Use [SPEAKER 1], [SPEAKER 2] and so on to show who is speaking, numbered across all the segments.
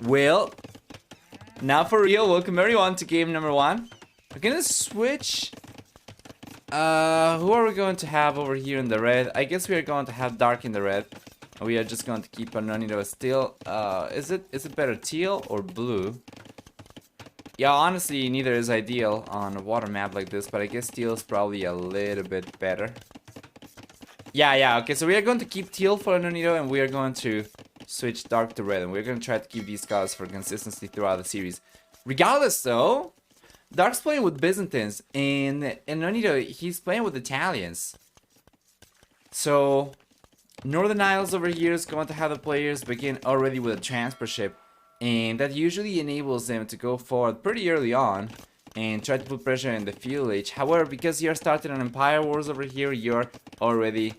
[SPEAKER 1] Well, now for real, welcome everyone to game number 1. We're gonna switch. Who are we going to have over here in the red? I guess we are going to have Dark in the red. We are just going to keep on running to a still. Is it better teal or blue? Yeah, honestly, neither is ideal on a water map like this, but I guess teal is probably a little bit better. Yeah, okay, so we are going to keep teal for Nonito, and we are going to switch dark to red, and we're going to try to keep these colors for consistency throughout the series. Regardless, though, Dark's playing with Byzantines, and Nonito, he's playing with Italians. So, Northern Isles over here is going to have the players begin already with a transport ship, and that usually enables them to go forward pretty early on and try to put pressure in the fuel age. However, because you're starting an Empire Wars over here, you're already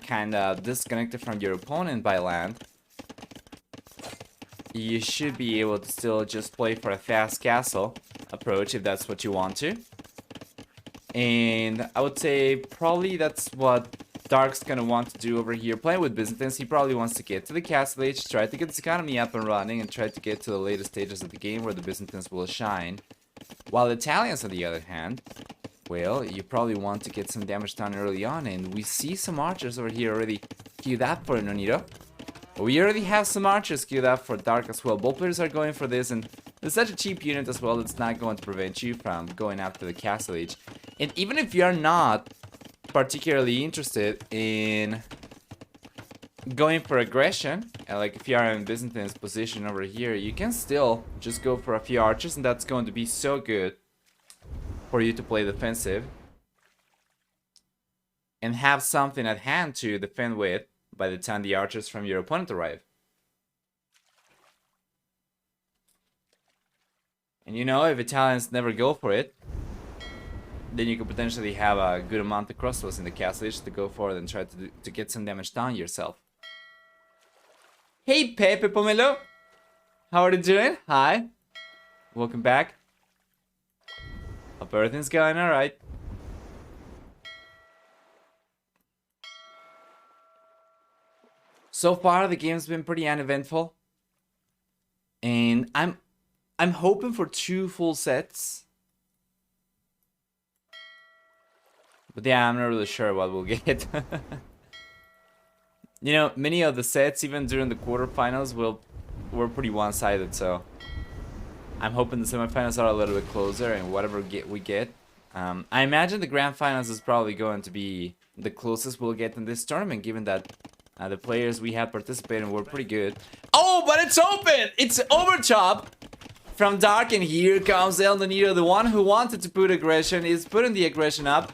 [SPEAKER 1] kind of disconnected from your opponent by land. You should be able to still just play for a fast castle approach if that's what you want to. And I would say probably that's what Dark's gonna want to do over here. Playing with Byzantines, he probably wants to get to the castle age, try to get his economy up and running, and try to get to the later stages of the game where the Byzantines will shine. While the Italians, on the other hand, well, you probably want to get some damage done early on, and we see some archers over here already queued up for Nonito. We already have some archers queued up for Dark as well. Both players are going for this, and it's such a cheap unit as well, it's not going to prevent you from going after the castle age. And even if you're not particularly interested in going for aggression, like if you are in Byzantine's position over here, you can still just go for a few archers, and that's going to be so good for you to play defensive and have something at hand to defend with by the time the archers from your opponent arrive. And you know, if Italians never go for it, then you could potentially have a good amount of crossbows in the castle age to go forward and try to get some damage done yourself. Hey Pepe Pomelo! How are you doing? Hi! Welcome back. Hope everything's going alright. So far the game's been pretty uneventful. And I'm hoping for 2 full sets. But yeah, I'm not really sure what we'll get. You know, many of the sets, even during the quarterfinals, were pretty one-sided, so I'm hoping the semifinals are a little bit closer, and whatever we get. I imagine the grand finals is probably going to be the closest we'll get in this tournament, given that the players we had participating were pretty good. Oh, but it's open! It's overchop from Dark, and here comes El Nonito, the one who wanted to put aggression, is putting the aggression up.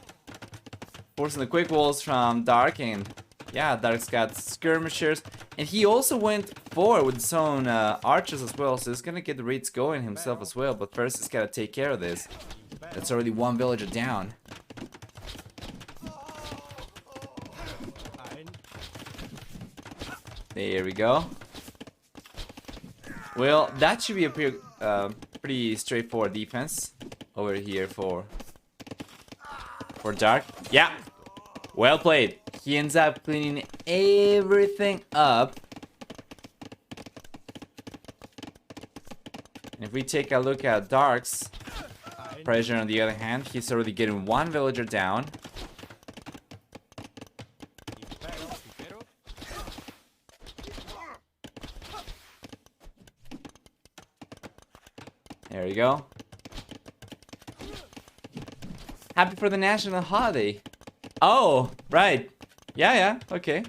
[SPEAKER 1] Forcing the quick walls from Dark, and yeah, Dark's got skirmishers, and he also went forward with his own archers as well, so he's gonna get the raids going himself as well, but first he's gotta take care of this. That's already 1 villager down. There we go. Well, that should be a pretty straightforward defense over here for Dark. Yeah, well played. He ends up cleaning everything up. And if we take a look at Dark's pressure on the other hand, he's already getting 1 villager down. There we go. Happy for the national holiday. Oh, right. Yeah, okay.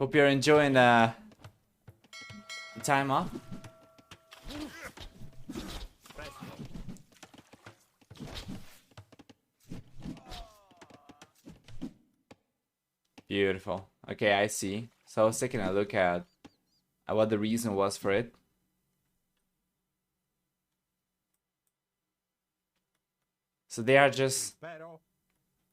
[SPEAKER 1] Hope you're enjoying the time off. Beautiful. Okay, I see. So I was taking a look at what the reason was for it. So they are just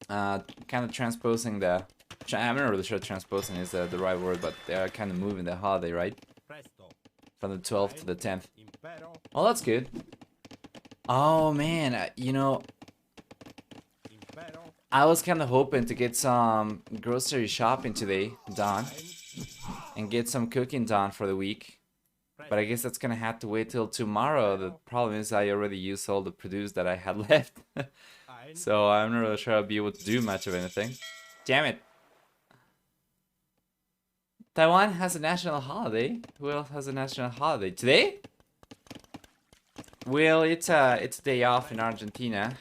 [SPEAKER 1] kind of transposing the... I'm not really sure transposing is the right word, but they are kind of moving the holiday, right? From the 12th to the 10th. Well, that's good. Oh man, you know, I was kind of hoping to get some grocery shopping today done and get some cooking done for the week. But I guess that's gonna have to wait till tomorrow. The problem is I already used all the produce that I had left. So I'm not really sure I'll be able to do much of anything. Damn it. Taiwan has a national holiday. Who else has a national holiday? Today? Well, it's a day off in Argentina.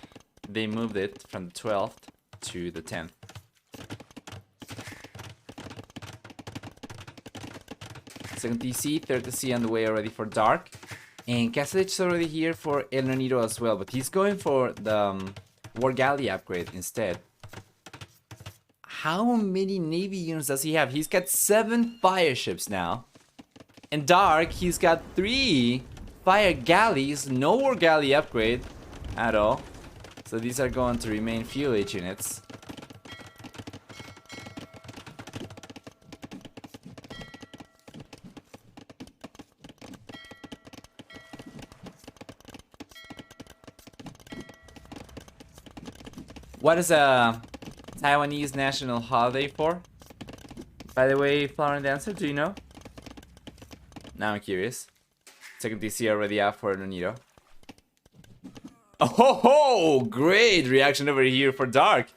[SPEAKER 1] They moved it from the 12th to the 10th. Second TC, third TC on the way already for Dark. And Casalich is already here for El Nonito as well, but he's going for the War Galley upgrade instead. How many Navy units does he have? He's got 7 fire ships now. And Dark, he's got 3 fire galleys, no War Galley upgrade at all. So these are going to remain fuel H units. What is a Taiwanese national holiday for? By the way, Flower and Dancer, do you know? Now I'm curious. Second DC already out for Nonito. Oh ho ho! Great reaction over here for Dark.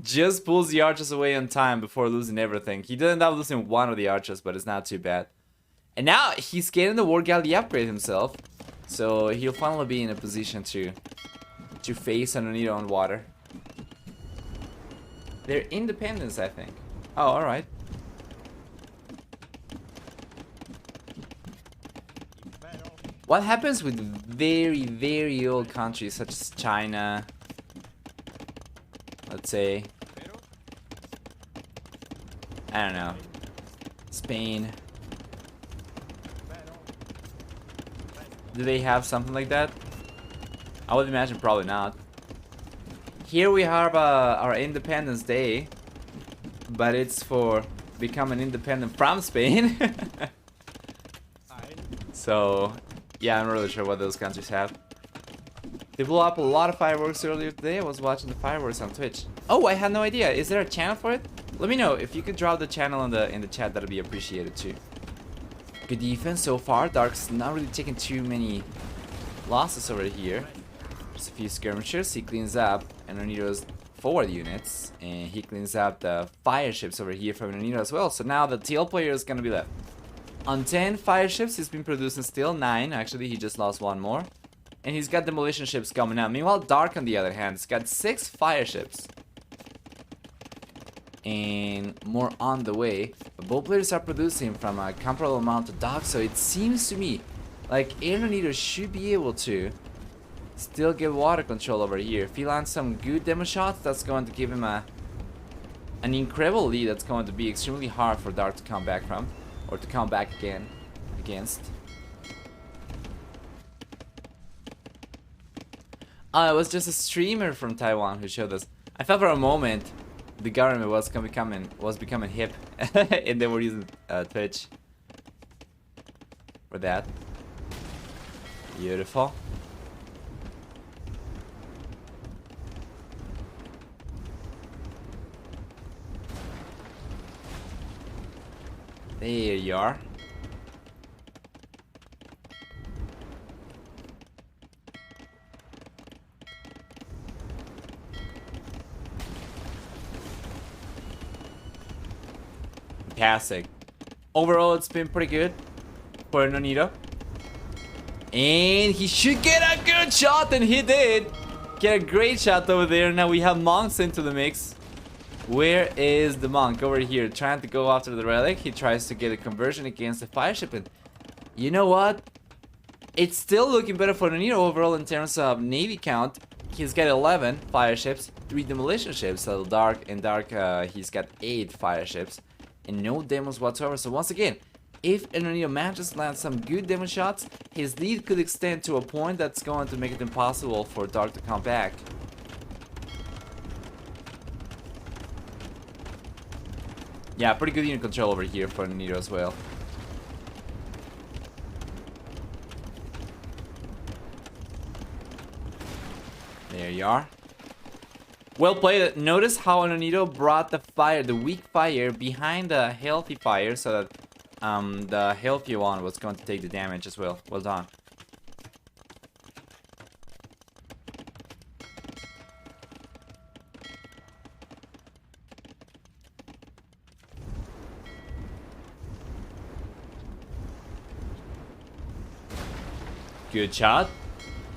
[SPEAKER 1] Just pulls the archers away on time before losing everything. He did end up losing one of the archers, but it's not too bad. And now he's getting the War Galley upgrade himself. So he'll finally be in a position to face a Nonito on water. They're independents, I think. Oh, alright. What happens with very, very old countries such as China? Let's say. I don't know. Spain. Do they have something like that? I would imagine probably not. Here we have our Independence Day, but it's for becoming independent from Spain. So, yeah, I'm not really sure what those countries have. They blew up a lot of fireworks earlier today. I was watching the fireworks on Twitch. Oh, I had no idea. Is there a channel for it? Let me know. If you could drop the channel in the chat, that'd be appreciated too. Good defense so far. Dark's not really taking too many losses over here. Just a few skirmishers. He cleans up Nonito's forward units, and he cleans up the fire ships over here from Nonito as well. So now the TL player is gonna be left on 10 fire ships. He's been producing still 9. Actually, he just lost 1 more, and he's got demolition ships coming out. Meanwhile, Dark on the other hand has got 6 fire ships and more on the way. But both players are producing from a comparable amount of docks, so it seems to me like El Nonito should be able to still get water control over here. If he lands some good demo shots, that's going to give him an incredible lead that's going to be extremely hard for Dark to come back from, or to come back again against. It was just a streamer from Taiwan who showed us. I thought for a moment the government was becoming hip and they were using Twitch for that. Beautiful. There you are. Fantastic. Overall, it's been pretty good for Nonito. And he should get a good shot, and he did. Get a great shot over there. Now we have monks into the mix. Where is the monk? Over here, trying to go after the relic. He tries to get a conversion against the fire ship, and you know what? It's still looking better for Nonito overall in terms of navy count. He's got 11 fire ships, 3 demolition ships. So Dark, he's got 8 fire ships and no demos whatsoever. So once again, if Nonito manages to land some good demo shots, his lead could extend to a point that's going to make it impossible for Dark to come back. Yeah, pretty good unit control over here for Nonito as well. There you are. Well played. Notice how Anonito brought the fire, the weak fire, behind the healthy fire, so that the healthy one was going to take the damage as well. Well done. Good shot.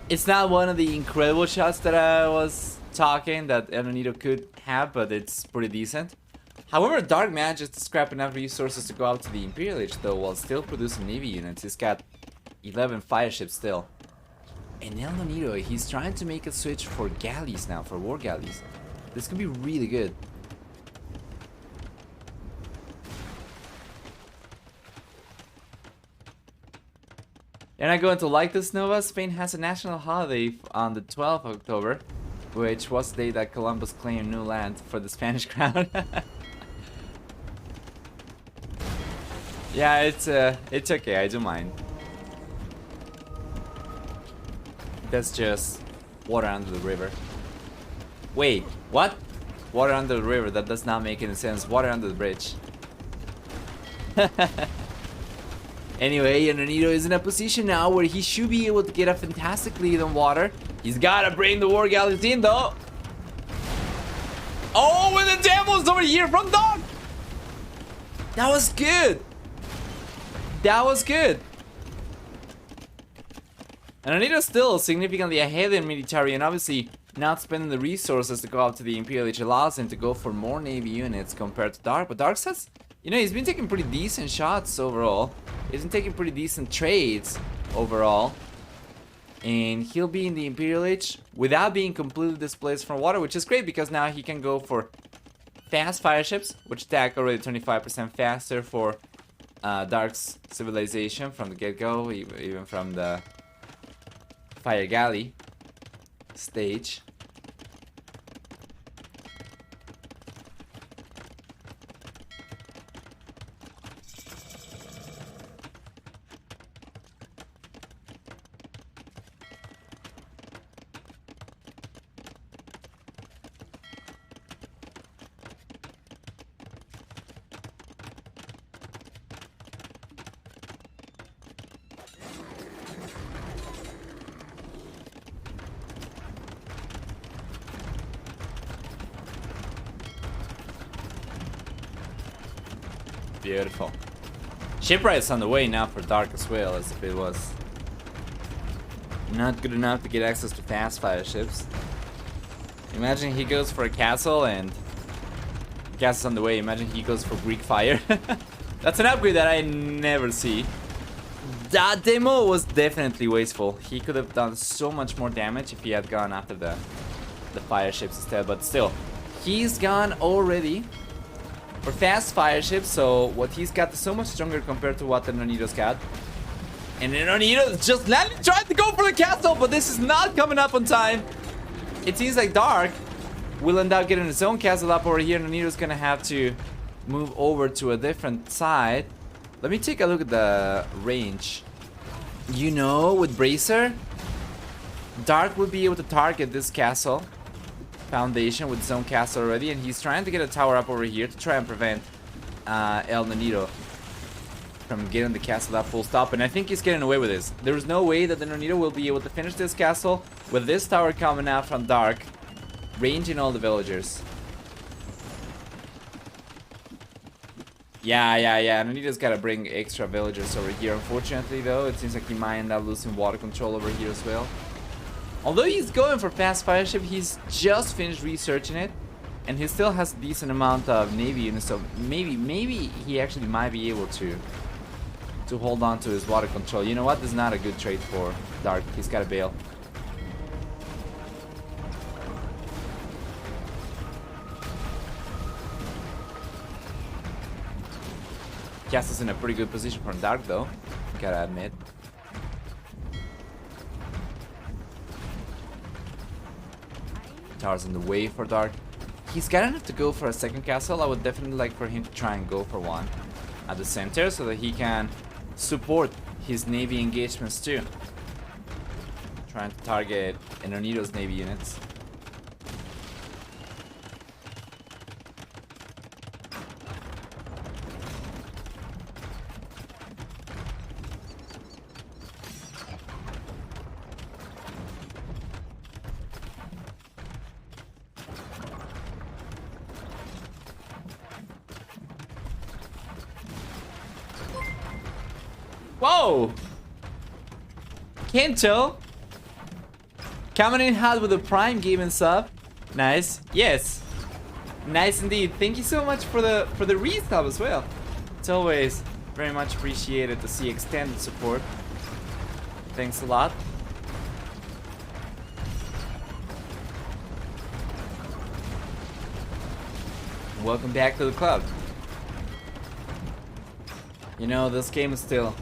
[SPEAKER 1] It's not one of the incredible shots that I was talking that Anonito could have, but it's pretty decent. However, Dark manages to scrap enough resources to go out to the Imperial Age, though, while still producing Navy units. He's got 11 fire ships still. And El Nonito, he's trying to make a switch for galleys now, for war galleys. This could be really good. You're not going to like this, Nova? Spain has a national holiday on the 12th of October, which was the day that Columbus claimed new land for the Spanish crown. Yeah, it's okay, I don't mind. That's just water under the river. Wait, what? Water under the river, that does not make any sense. Water under the bridge. Anyway, Anonito is in a position now where he should be able to get a fantastic lead on water. He's gotta bring the war galleys in though. Oh, and the devil's over here from Dog! That was good! That was good! Anonito's still significantly ahead in military, and obviously not spending the resources to go up to the Imperial Age allows him to go for more Navy units compared to Dark. But Dark says, you know, he's been taking pretty decent shots overall. He's been taking pretty decent trades overall. And he'll be in the Imperial Age without being completely displaced from water, which is great because now he can go for fast fire ships, which attack already 25% faster for Dark's civilization from the get-go, even from the fire galley stage. Beautiful. Shipwright's on the way now for Dark as well, as if it was not good enough to get access to fast fire ships. Imagine he goes for a castle and the castle's on the way. Imagine he goes for Greek fire. That's an upgrade that I never see. That demo was definitely wasteful. He could have done so much more damage if he had gone after the fire ships instead, but still, he's gone already for fast fire ships, so what he's got is so much stronger compared to what the Nonito's got. And then Nonito's just landing, trying to go for the castle, but this is not coming up on time. It seems like Dark will end up getting his own castle up over here. Nonito's gonna have to move over to a different side. Let me take a look at the range. You know, with Bracer, Dark will be able to target this castle foundation with his own castle already, and he's trying to get a tower up over here to try and prevent El Nonito from getting the castle up full stop, and I think he's getting away with this. There's no way that the Nonito will be able to finish this castle with this tower coming out from Dark, ranging all the villagers. Yeah. Nonito's gotta bring extra villagers over here. Unfortunately, though, it seems like he might end up losing water control over here as well. Although he's going for fast fire ship, he's just finished researching it, and he still has a decent amount of Navy units, so maybe he actually might be able to hold on to his water control. You know what? This is not a good trade for Dark. He's got to bail. Castle's in a pretty good position for Dark, though, gotta admit. Tower's in the way for Dark. He's got enough to go for a second castle. I would definitely like for him to try and go for one at the center so that he can support his Navy engagements too. Trying to target Nonito's Navy units. Oh! Kento coming in hot with a Prime Gaming sub. Nice. Yes. Nice indeed. Thank you so much for the resub as well. It's always very much appreciated to see extended support. Thanks a lot. Welcome back to the club. You know, this game is still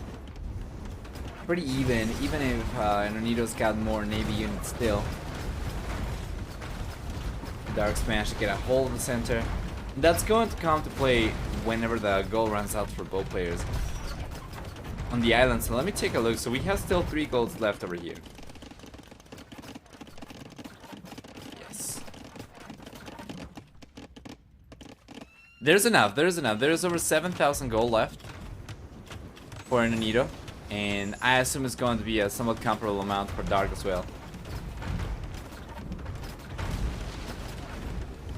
[SPEAKER 1] pretty even if Nonito's got more Navy units still. Dark's managed to get a hold of the center. That's going to come to play whenever the goal runs out for both players on the island. So let me take a look. So we have still 3 goals left over here. Yes. There's enough. There's over 7,000 gold left for Nonito. And I assume it's going to be a somewhat comparable amount for Dark as well.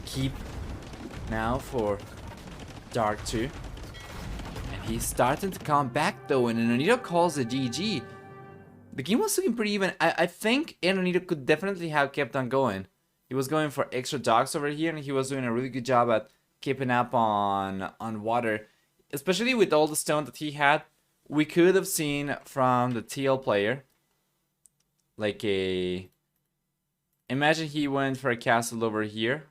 [SPEAKER 1] Keep now for Dark too. And he's starting to come back though, and Nonito calls it GG. The game was looking pretty even. I think Nonito could definitely have kept on going. He was going for extra dogs over here, and he was doing a really good job at keeping up on water. Especially with all the stone that he had. We could have seen from the TL player, like imagine he went for a castle over here.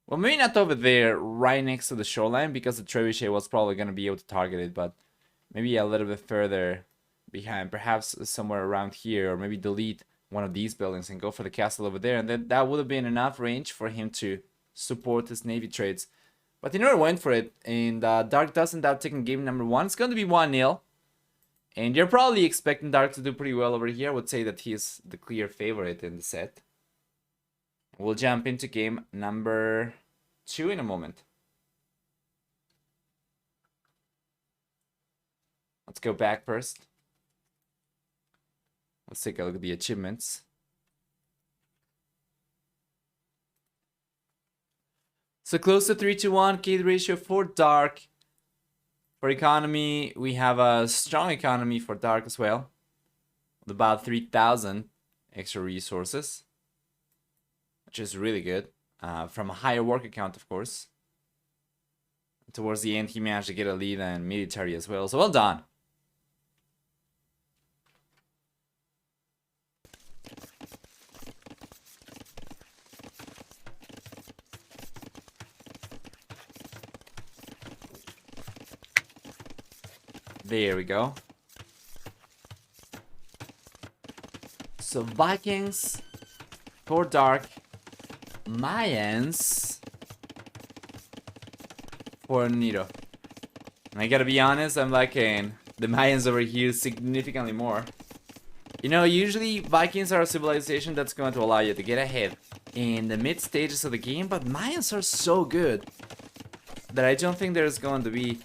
[SPEAKER 1] Well, maybe not over there, right next to the shoreline, because the trebuchet was probably going to be able to target it, but maybe a little bit further behind, perhaps somewhere around here, or maybe delete one of these buildings and go for the castle over there, and then that would have been enough range for him to support his navy trades. But he never went for it, and Dark does end up taking game number 1. It's going to be 1-0. And you're probably expecting Dark to do pretty well over here. I would say that he's the clear favorite in the set. We'll jump into game number 2 in a moment. Let's go back first. Let's take a look at the achievements. So close to 3-1, K ratio for Dark. For economy, we have a strong economy for Dark as well. With about 3,000 extra resources. Which is really good. From a higher work account, of course. Towards the end, he managed to get a lead in military as well. So well done. There we go. So Vikings for Dark, Mayans for Nonito. And I gotta be honest, I'm liking the Mayans over here significantly more. You know, usually Vikings are a civilization that's going to allow you to get ahead in the mid stages of the game, but Mayans are so good that I don't think there's going to be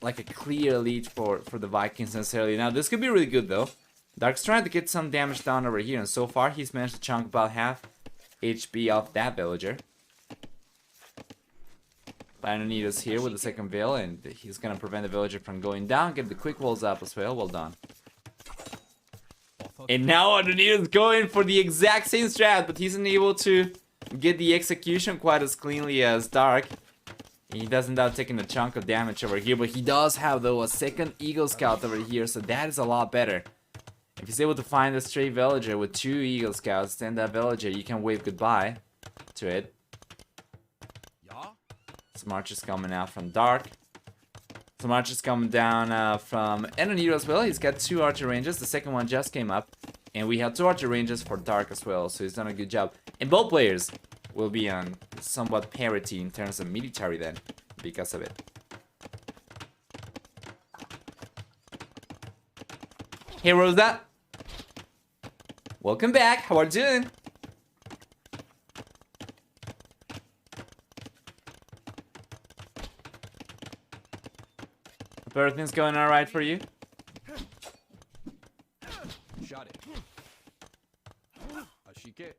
[SPEAKER 1] like a clear lead for the Vikings necessarily. Now this could be really good though. Dark's trying to get some damage down over here, and so far he's managed to chunk about half HP off that villager. Nonito's here with the second veil, and he's gonna prevent the villager from going down, get the quick walls up as well. Well done. And now Nonito's going for the exact same strat, but he's unable to get the execution quite as cleanly as Dark. He doesn't end up taking a chunk of damage over here, but he does have, though, a second Eagle Scout over here, so that is a lot better. If he's able to find a stray villager with 2 Eagle Scouts, then that villager, you can wave goodbye to it. Some archers coming out from Dark. Some archers coming down from Nonito as well. He's got 2 archer ranges. The second one just came up. And we have 2 archer ranges for Dark as well, so he's done a good job. And both players will be on somewhat parity in terms of military then, because of it. Hey Rosa! Welcome back, how are you doing? Hope everything's going alright for you?
[SPEAKER 2] Shot it. Ashike.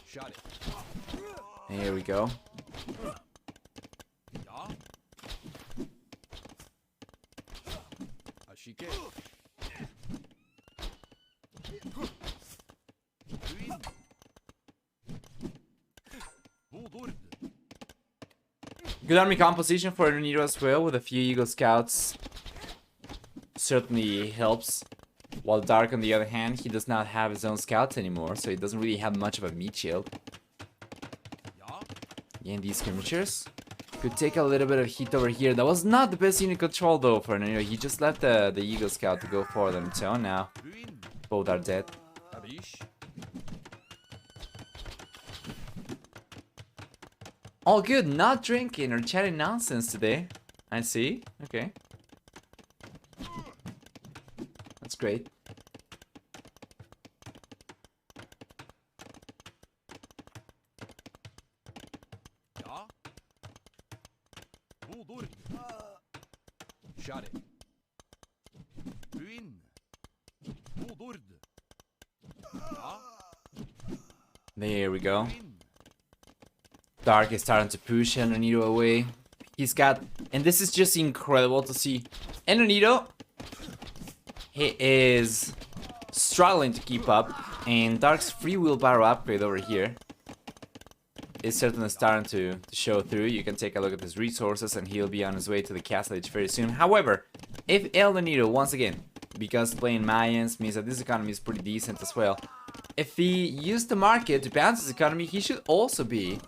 [SPEAKER 2] Shot it.
[SPEAKER 1] Here we go. Good army composition for Nito as well, with a few Eagle Scouts. Certainly helps. While Dark, on the other hand, he does not have his own scouts anymore, so he doesn't really have much of a meat shield. Again, these skirmishers could take a little bit of heat over here. That was not the best unit control though for Nito. He just left the Eagle Scout to go for them. So now, both are dead. All good, not drinking or chatting nonsense today. I see. Okay. That's great. There we go. Dark is starting to push Enonito away. He's got, and this is just incredible to see. Enonito, he is struggling to keep up, and Dark's free wheelbarrow upgrade over here is certainly starting to show through. You can take a look at his resources, and he'll be on his way to the castle age very soon. However, if El Enonito, once again, because playing Mayans means that this economy is pretty decent as well, if he used the market to balance his economy, he should also be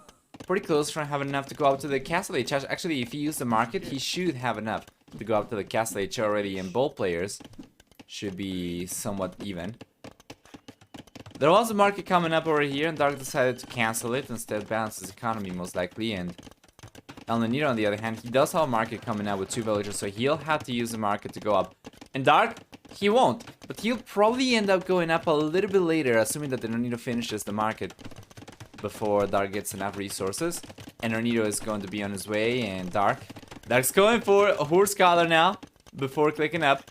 [SPEAKER 1] pretty close from having enough to go up to the castle age. Actually, if he used the market, he should have enough to go up to the castle age already, and both players should be somewhat even. There was a market coming up over here, and Dark decided to cancel it, instead balance his economy most likely. And El Enonito, on the other hand, he does have a market coming up with 2 villagers, so he'll have to use the market to go up. And Dark, he won't, but he'll probably end up going up a little bit later, assuming that Enonito finishes the market before Dark gets enough resources. And Enonito is going to be on his way, and Dark's going for a Horse Collar now, before clicking up.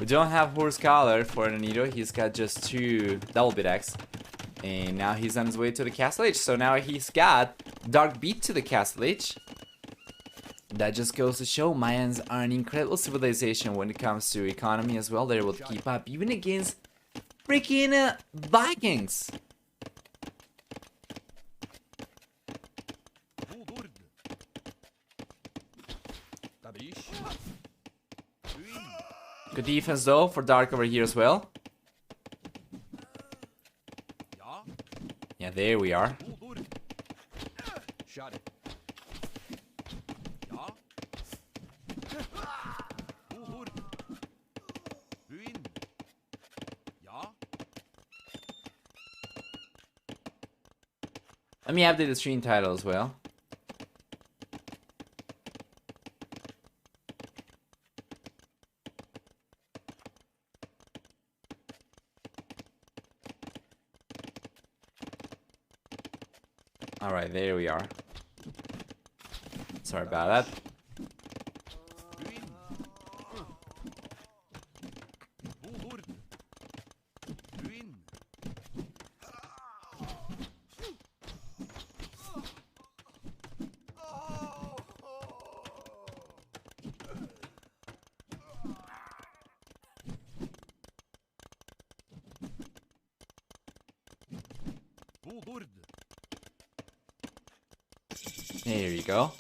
[SPEAKER 1] We don't have Horse Collar for Enonito, he's got just 2 double bit X. And now he's on his way to the castle age, so now he's got Dark beat to the castle age. That just goes to show Mayans are an incredible civilization when it comes to economy as well. They're able to keep up even against freaking Vikings. Good defense though for Dark over here as well. Yeah, there we are. Let me update the stream title as well. Alright, there we are. Sorry about that. There you go.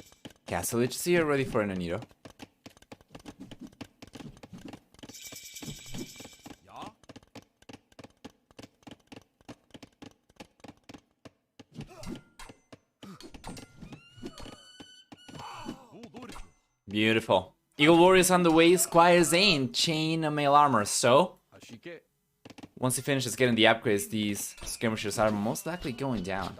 [SPEAKER 1] Castle Age is here, ready for Enonito. Beautiful. Eagle Warriors on the way, Squire Zane, chain mail armor. So, once he finishes getting the upgrades, these skirmishers are most likely going down.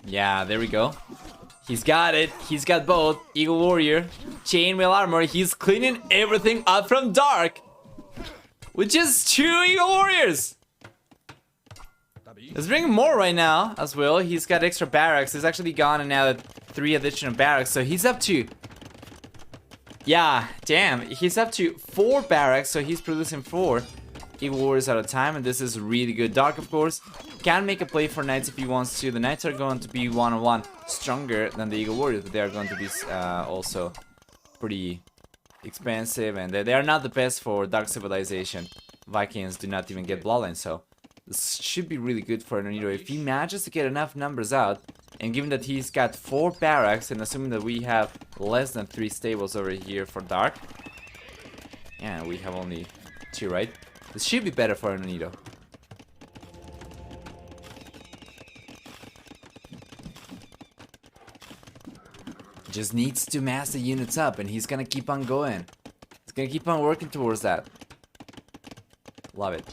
[SPEAKER 1] Yeah, there we go. He's got it. He's got both. Eagle Warrior, chainmail armor. He's cleaning everything up from Dark with just 2 Eagle Warriors. Let's bring more right now as well. He's got extra barracks. He's actually gone and added 3 additional barracks, so he's up to, yeah, damn, he's up to 4 barracks, so he's producing 4 Eagle Warriors at a time, and this is really good. Dark, of course, can make a play for Knights if he wants to. The Knights are going to be one-on-one stronger than the Eagle Warriors, but they are going to be also pretty expensive, and they are not the best for Dark Civilization. Vikings do not even get Bloodline, so this should be really good for Nonito if he manages to get enough numbers out. And given that he's got 4 barracks, and assuming that we have less than 3 stables over here for Dark, yeah, we have only 2, right? This should be better for Nonito. Just needs to mass the units up, and he's gonna keep on going. He's gonna keep on working towards that. Love it.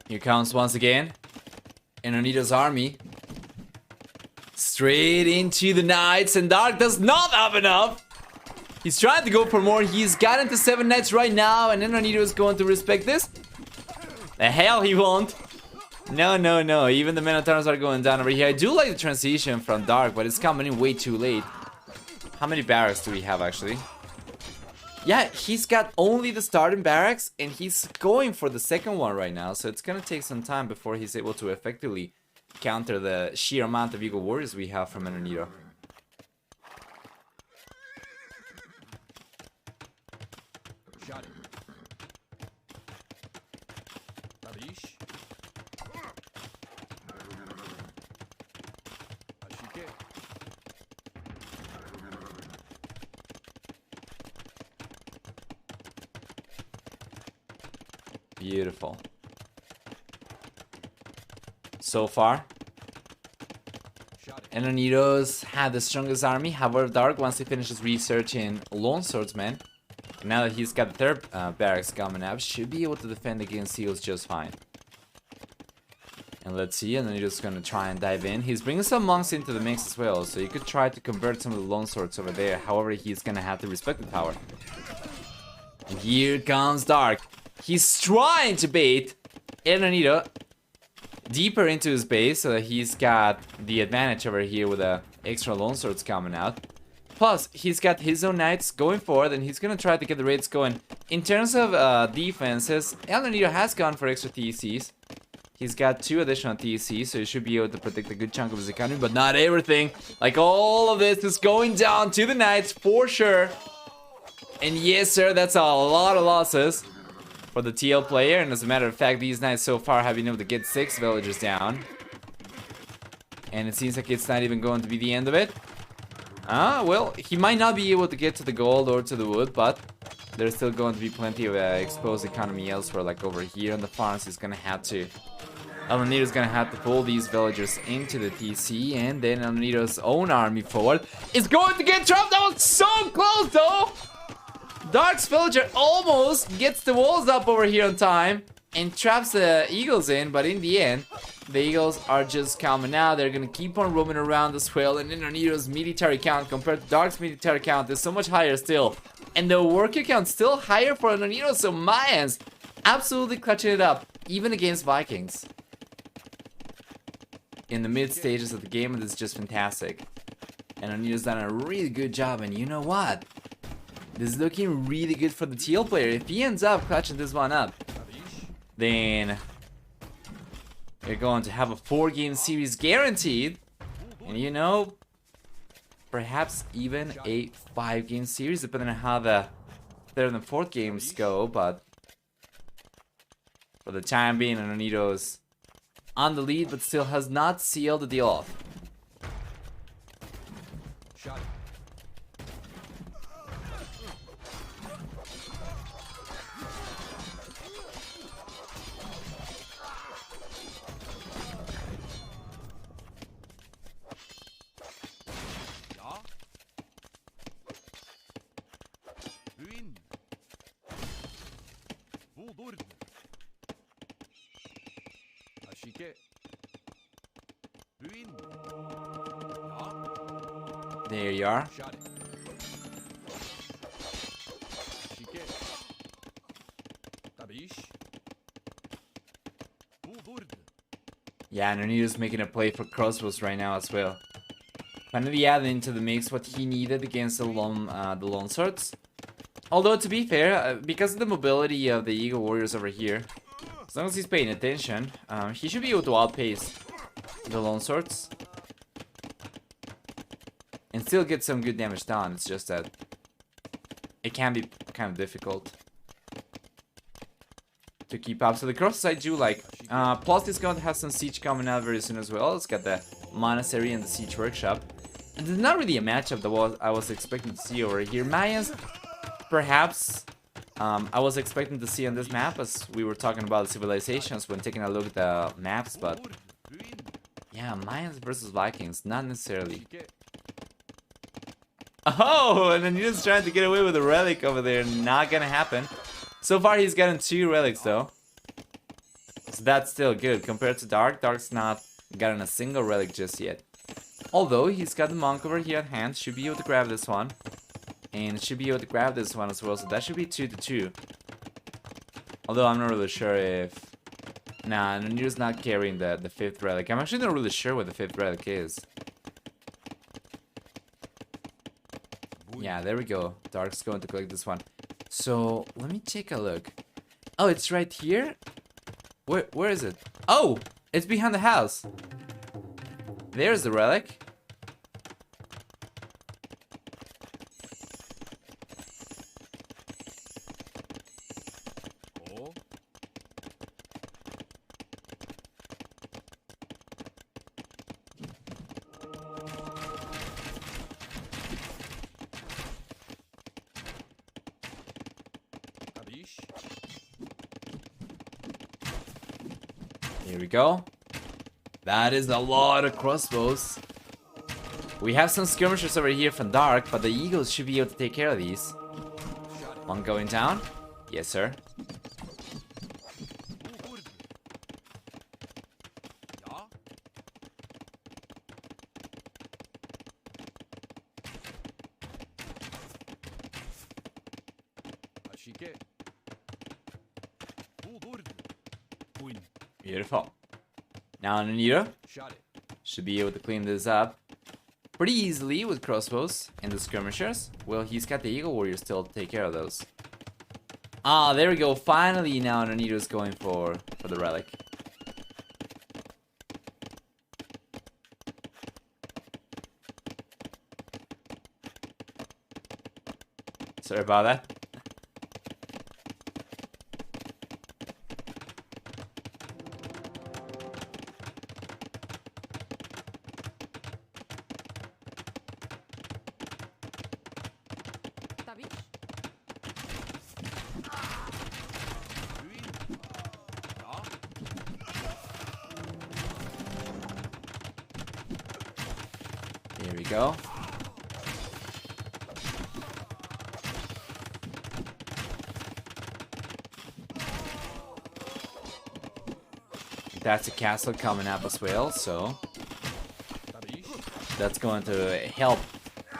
[SPEAKER 1] Here comes once again Nonito's army. Straight into the Knights, and Dark does not have enough. He's trying to go for more. He's got into 7 Knights right now, and Nonito is going to respect this. The hell he won't. No, no, no. Even the Minotaurs are going down over here. I do like the transition from Dark, but it's coming in way too late. How many barracks do we have, actually? Yeah, he's got only the starting barracks, and he's going for the second one right now, so it's gonna take some time before he's able to effectively counter the sheer amount of Eagle Warriors we have from Nonito. Beautiful. So far, Nonito's had the strongest army. However, Dark, once he finishes researching Lone Swordsman, now that he's got the 3rd barracks coming up, should be able to defend against Seals just fine. And let's see, Nonito's gonna try and dive in. He's bringing some monks into the mix as well, so you could try to convert some of the Lone Swords over there. However, he's gonna have to respect the tower. And here comes Dark. He's trying to bait Nonito deeper into his base so that he's got the advantage over here with the extra Lone Swords coming out. Plus, he's got his own Knights going forward, and he's gonna try to get the raids going. In terms of defenses, Nonito has gone for extra TCs. He's got 2 additional TCs, so he should be able to protect a good chunk of his economy, but not everything. Like, all of this is going down to the Knights for sure. And yes, sir, that's a lot of losses for the TL player, and as a matter of fact, these Knights so far have been able to get 6 villagers down. And it seems like it's not even going to be the end of it. Well, he might not be able to get to the gold or to the wood, but there's still going to be plenty of exposed economy elsewhere, like over here on the farms. He's gonna have to... Nonito's gonna have to pull these villagers into the TC, and then Nonito's own army forward is going to get trapped. That was so close, though! Dark's villager almost gets the walls up over here on time and traps the Eagles in, but in the end, the Eagles are just coming out. They're gonna keep on roaming around as well, and then Nonito's military count compared to Dark's military count is so much higher still. And the worker count still higher for Nonito, so Mayans absolutely clutching it up, even against Vikings. In the mid stages of the game, and this is just fantastic. And Nonito's done a really good job, and you know what? This is looking really good for the TL player. If he ends up clutching this one up, then you're going to have a 4-game series guaranteed. And you know, perhaps even a 5-game series, depending on how the 3rd and 4th games go. But for the time being, Nonito's on the lead, but still has not sealed the deal off. There you are. Yeah, and Anita's making a play for crossbows right now as well. Finally adding into the mix what he needed against the long swords. Although, to be fair, because of the mobility of the Eagle Warriors over here, as long as he's paying attention, he should be able to outpace the long swords. And still get some good damage done. It's just that it can be kind of difficult to keep up. So the crosses I do like. Plus it's going to have some siege coming out very soon as well. It's got the monastery and the siege workshop. And there's not really a matchup that I was expecting to see over here. Mayans, perhaps, I was expecting to see on this map as we were talking about the civilizations when taking a look at the maps, but yeah, Mayans versus Vikings, not necessarily. Oh, and then he's just trying to get away with a relic over there. Not gonna happen. So far, he's gotten 2 relics though. So that's still good compared to Dark. Dark's not gotten a single relic just yet. Although he's got the monk over here at hand, should be able to grab this one. And should be able to grab this one as well. So that should be 2-2. Although I'm not really sure if... Nah, Naniru's not carrying the 5th relic. I'm actually not really sure what the 5th relic is. Yeah, there we go. Dark's going to collect this one. So, let me take a look. Oh, it's right here? Where is it? Oh! It's behind the house. There's the relic. Here we go. That is a lot of crossbows. We have some skirmishers over here from Dark, but the Eagles should be able to take care of these. One going down. Yes, sir. Beautiful. Now Nanira should be able to clean this up pretty easily with crossbows and the skirmishers. Well, he's got the Eagle Warrior still to take care of those. Ah, there we go. Finally, now Nanira's going for the relic. Sorry about that. Here we go. That's a castle coming up as well, so that's going to help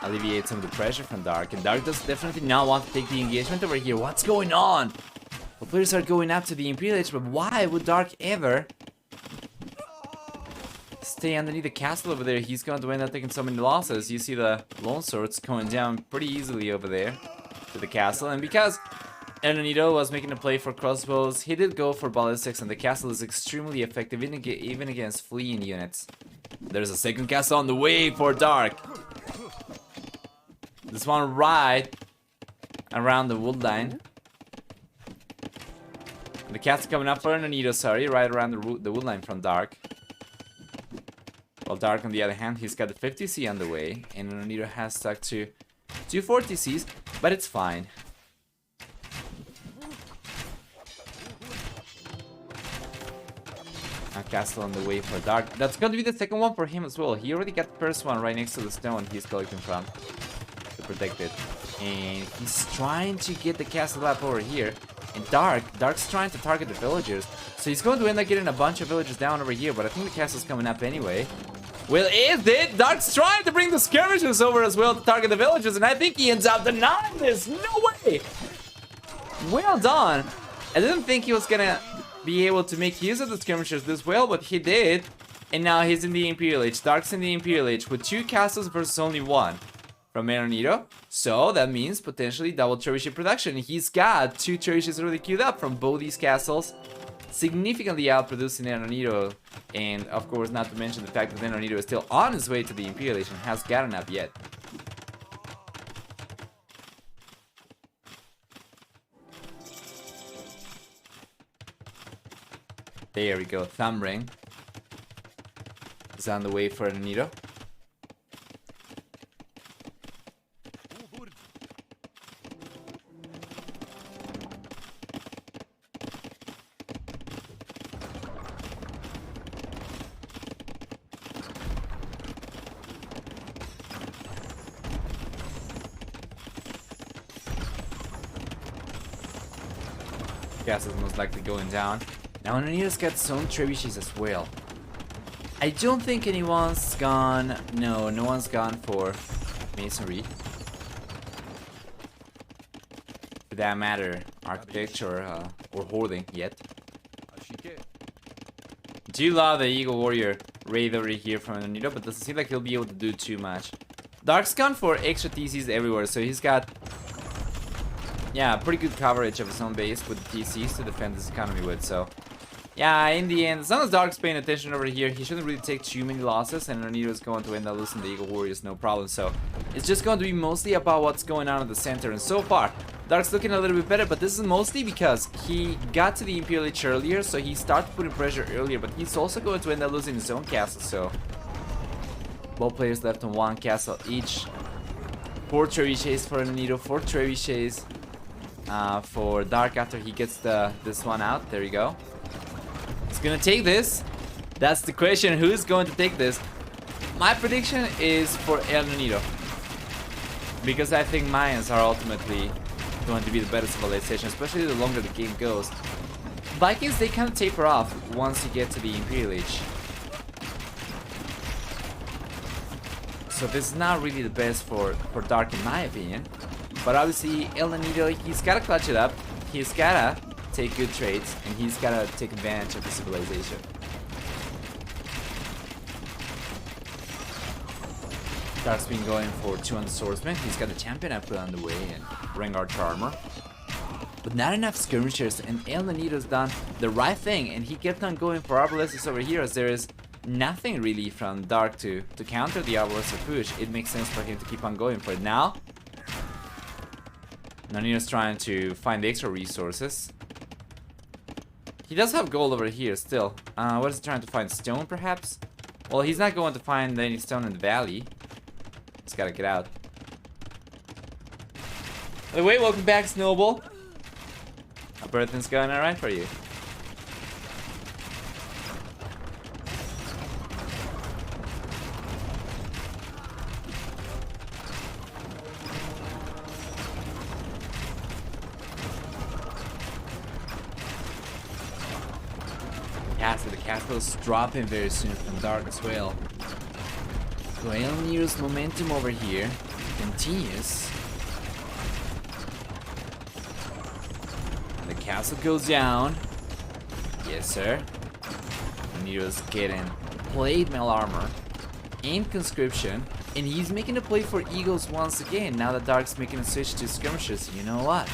[SPEAKER 1] alleviate some of the pressure from Dark. And Dark does definitely not want to take the engagement over here. What's going on? The players are going after the Imperial Age, but why would Dark ever stay underneath the castle over there? He's going to end up taking so many losses. You see the lone swords going down pretty easily over there to the castle. And because El Nanido was making a play for crossbows, he did go for ballistics, and the castle is extremely effective even against fleeing units. There's a second castle on the way for Dark. This one right around the wood line. And the castle coming up for El Nanido, sorry, right around the wood line from Dark. While Dark, on the other hand, he's got the 50C on the way, and Nanido has stuck to 240Cs, but it's fine. A castle on the way for Dark. That's going to be the second one for him as well. He already got the first one right next to the stone he's collecting from to protect it. And he's trying to get the castle up over here. And Dark's trying to target the villagers. So he's going to end up getting a bunch of villagers down over here, but I think the castle's coming up anyway. Well, is it? Dark's trying to bring the skirmishers over as well to target the villagers, and I think he ends up denying this. No way! Well done. I didn't think he was gonna be able to make use of the skirmishers this well, but he did. And now he's in the Imperial Age. Dark's in the Imperial Age with 2 castles versus only 1 from Eronito. So that means potentially double trebuchet production. He's got 2 trebuchets already queued up from both these castles, significantly outproducing Eronito. And of course, not to mention the fact that Eronito is still on his way to the Imperial Age and has gotten up yet. There we go, Thumb Ring is on the way for Eronito. Gas is most likely going down. Now Eronito's got his own trebuchets as well. I don't think anyone's gone. No one's gone for masonry. For that matter, architecture or hoarding yet. Do love the Eagle Warrior raid over here from Eronito, but doesn't seem like he'll be able to do too much. Dark's gone for extra TCs everywhere, so he's got, yeah, pretty good coverage of his own base with the TCs to defend his economy with, so yeah, in the end, as long as Dark's paying attention over here, he shouldn't really take too many losses, and Eronito is going to end up losing the Eagle Warriors, no problem. So it's just going to be mostly about what's going on at the center, and so far, Dark's looking a little bit better, but this is mostly because he got to the Imperial Age earlier, so he started putting pressure earlier, but he's also going to end up losing his own castle, so both players left on 1 castle each. 4 trebuchets for Eronito, 4 trebuchets for Dark after he gets this one out. There you go. He's gonna take this. That's the question. Who's going to take this? My prediction is for Eronito, because I think Mayans are ultimately going to be the better civilization, especially the longer the game goes. Vikings, they kind of taper off once you get to the Imperial Age. So this is not really the best for Dark in my opinion. But obviously Eronito, he's gotta clutch it up. He's gotta take good trades, and he's gotta take advantage of the civilization. Dark's been going for 2 on the swordsman. He's got the champion I put on the way and ring archer armor, but not enough skirmishers, and Eronito's done the right thing, and he kept on going for arbalests over here as there is nothing really from Dark to counter the arbalest push. It makes sense for him to keep on going for it. Now Eronito's trying to find the extra resources. He does have gold over here still. What is he trying to find? Stone, perhaps? Well, he's not going to find any stone in the valley. He's gotta get out. By the way, welcome back, Snowball. Hope everything's going alright for you. Yeah, so the castle's dropping very soon from Dark as well. So Eronito's momentum over here continues. The castle goes down. Yes, sir. Eronito's getting plate mail armor and conscription, and he's making a play for eagles once again. Now that Dark's making a switch to skirmishers, you know what?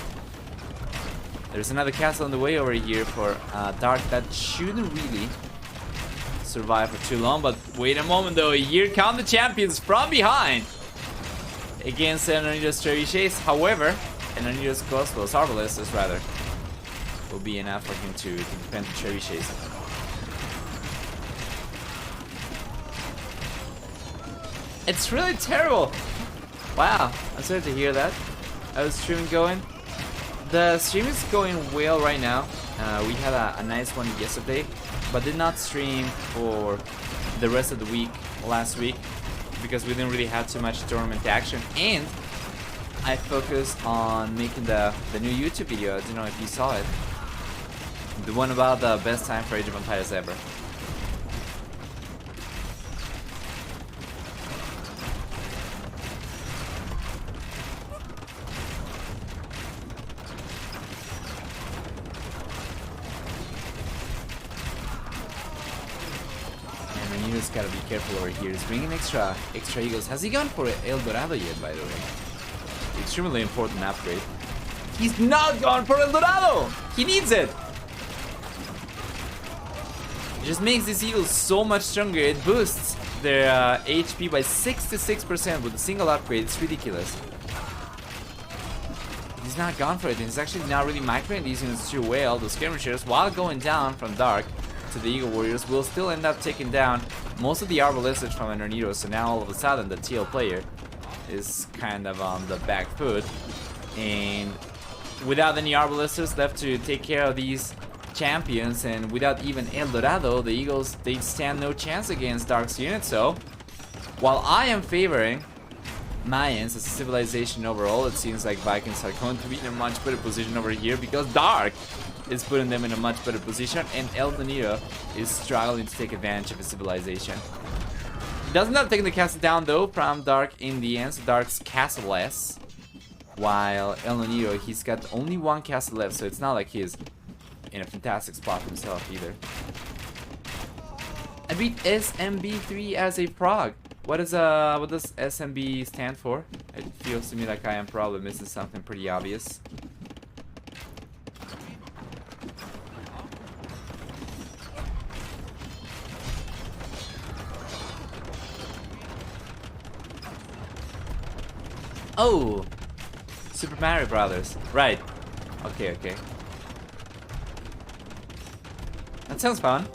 [SPEAKER 1] There's another castle on the way over here for Dark that shouldn't really survive for too long. But wait a moment though, here come the champions from behind against Eronito's trebuchets. However, Eronito's crossbows, arbalests rather, will be enough for him to defend the trebuchets. It's really terrible. Wow, I'm sorry to hear that. How's the stream going? The stream is going well right now. We had a nice one yesterday, but did not stream for the rest of the week last week because we didn't really have too much tournament action, and I focused on making the new YouTube video. I don't know if you saw it, the one about the best time for Age of Empires ever. Nino's gotta be careful over here. He's bringing extra eagles. Has he gone for El Dorado yet, by the way? Extremely important upgrade. He's not gone for El Dorado! He needs it! It just makes these eagles so much stronger. It boosts their HP by 66% with a single upgrade. It's ridiculous. He's not gone for it. He's actually not really microing these units too well. The skirmishers, while going down from Dark to the Eagle Warriors, will still end up taking down most of the Arbalists from Enernito. So now all of a sudden the TL player is kind of on the back foot. And without any Arbalists left to take care of these champions, and without even El Dorado, the Eagles, they stand no chance against Dark's unit. So while I am favoring Mayans as a civilization overall, it seems like Vikings are going to be in a much better position over here because Dark is putting them in a much better position, and El Dorado is struggling to take advantage of his civilization. Does not take the castle down though from Dark in the end, so Dark's castle-less, while El Dorado, he's got only one castle left, so it's not like he's in a fantastic spot himself either. I beat SMB3 as a prog. What does SMB stand for? It feels to me like I am probably missing something pretty obvious. Oh, Super Mario Brothers. Right. Okay. That sounds fun.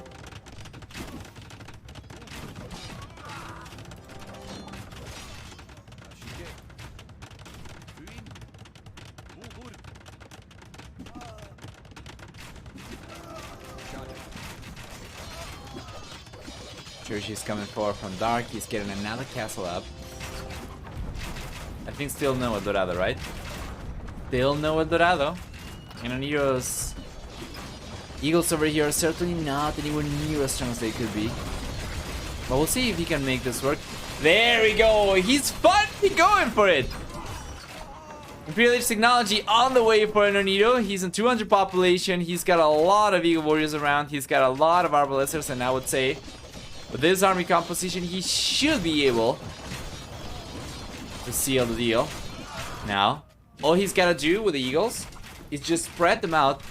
[SPEAKER 1] She's coming forward from Dark. He's getting another castle up. I think still no El Dorado, right? Still no El Dorado. And Enernito's Eagles over here are certainly not anywhere near as strong as they could be. But we'll see if he can make this work. There we go. He's finally going for it. Imperial Age technology on the way for Enernito. He's in 200 population. He's got a lot of Eagle Warriors around. He's got a lot of Arbalists, and I would say with this army composition, he should be able to seal the deal. Now, all he's got to do with the Eagles is just spread them out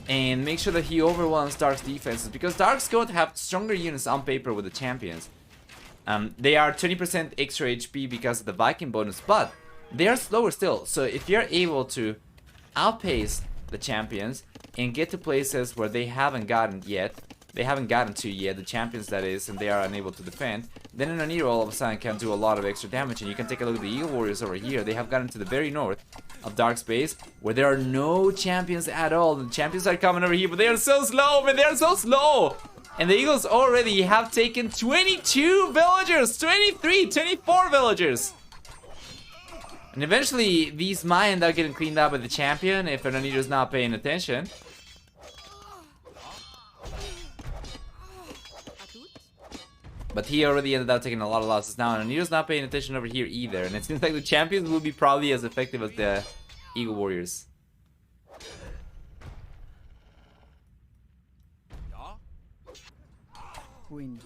[SPEAKER 1] and make sure that he overwhelms Dark's defenses, because Dark's going to have stronger units on paper with the champions. They are 20% extra HP because of the Viking bonus, but they are slower still. So if you're able to outpace the champions and get to places where they haven't gotten to yet, the champions that is, and they are unable to defend, then Enernito all of a sudden can do a lot of extra damage. And you can take a look at the Eagle Warriors over here. They have gotten to the very north of Dark's base, where there are no champions at all. The champions are coming over here, but they are so slow, man, they are so slow! And the Eagles already have taken 22 villagers, 23, 24 villagers! And eventually, these might end up getting cleaned up by the champion if Enernito's not paying attention. But he already ended up taking a lot of losses now, and Enernito's not paying attention over here either. And it seems like the champions will be probably as effective as the Eagle Warriors.
[SPEAKER 2] Wind.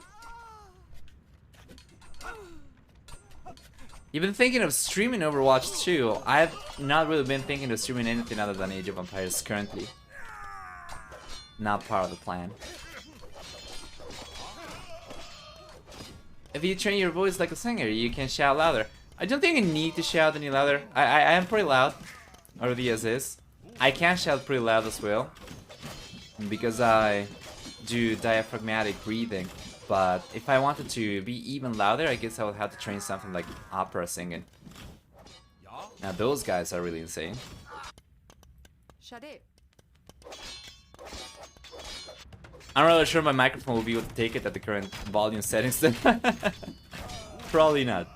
[SPEAKER 1] You've been thinking of streaming Overwatch too. I've not really been thinking of streaming anything other than Age of Empires currently. Not part of the plan. If you train your voice like a singer, you can shout louder. I don't think I need to shout any louder. I am pretty loud, already as is. I can shout pretty loud as well, because I do diaphragmatic breathing. But if I wanted to be even louder, I guess I would have to train something like opera singing. Now those guys are really insane. I'm rather sure my microphone will be able to take it at the current volume settings then. Probably not.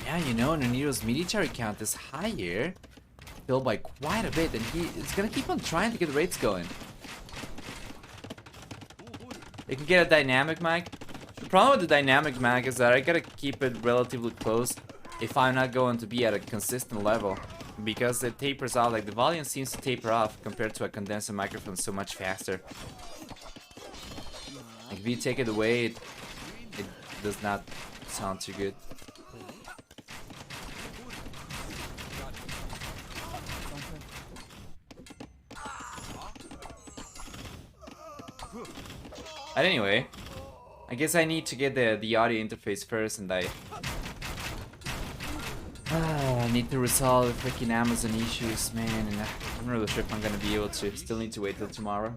[SPEAKER 1] Yeah, you know, Enernito's military count is higher, still by quite a bit, and he is gonna keep on trying to get the raids going. They can get a dynamic mag. The problem with the dynamic mag is that I gotta keep it relatively close if I'm not going to be at a consistent level, because it tapers off. Like the volume seems to taper off compared to a condenser microphone so much faster. Like if you take it away, it does not sound too good. But anyway, I guess I need to get the audio interface first, and I need to resolve the freaking Amazon issues, man, and I'm not really sure if I'm gonna be able to. Still need to wait till tomorrow.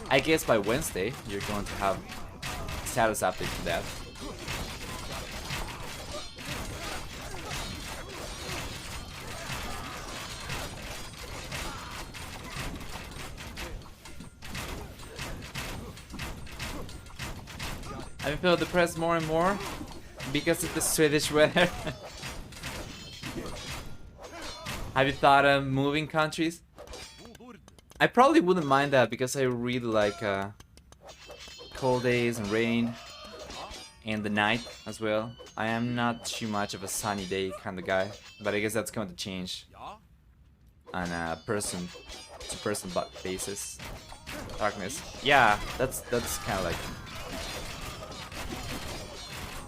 [SPEAKER 1] I guess by Wednesday, you're going to have status update for that. I feel depressed more and more because of the Swedish weather. Have you thought of moving countries? I probably wouldn't mind that because I really like cold days and rain and the night as well. I am not too much of a sunny day kind of guy, but I guess that's going to change on a person-to-person basis. Darkness. Yeah, that's kind of like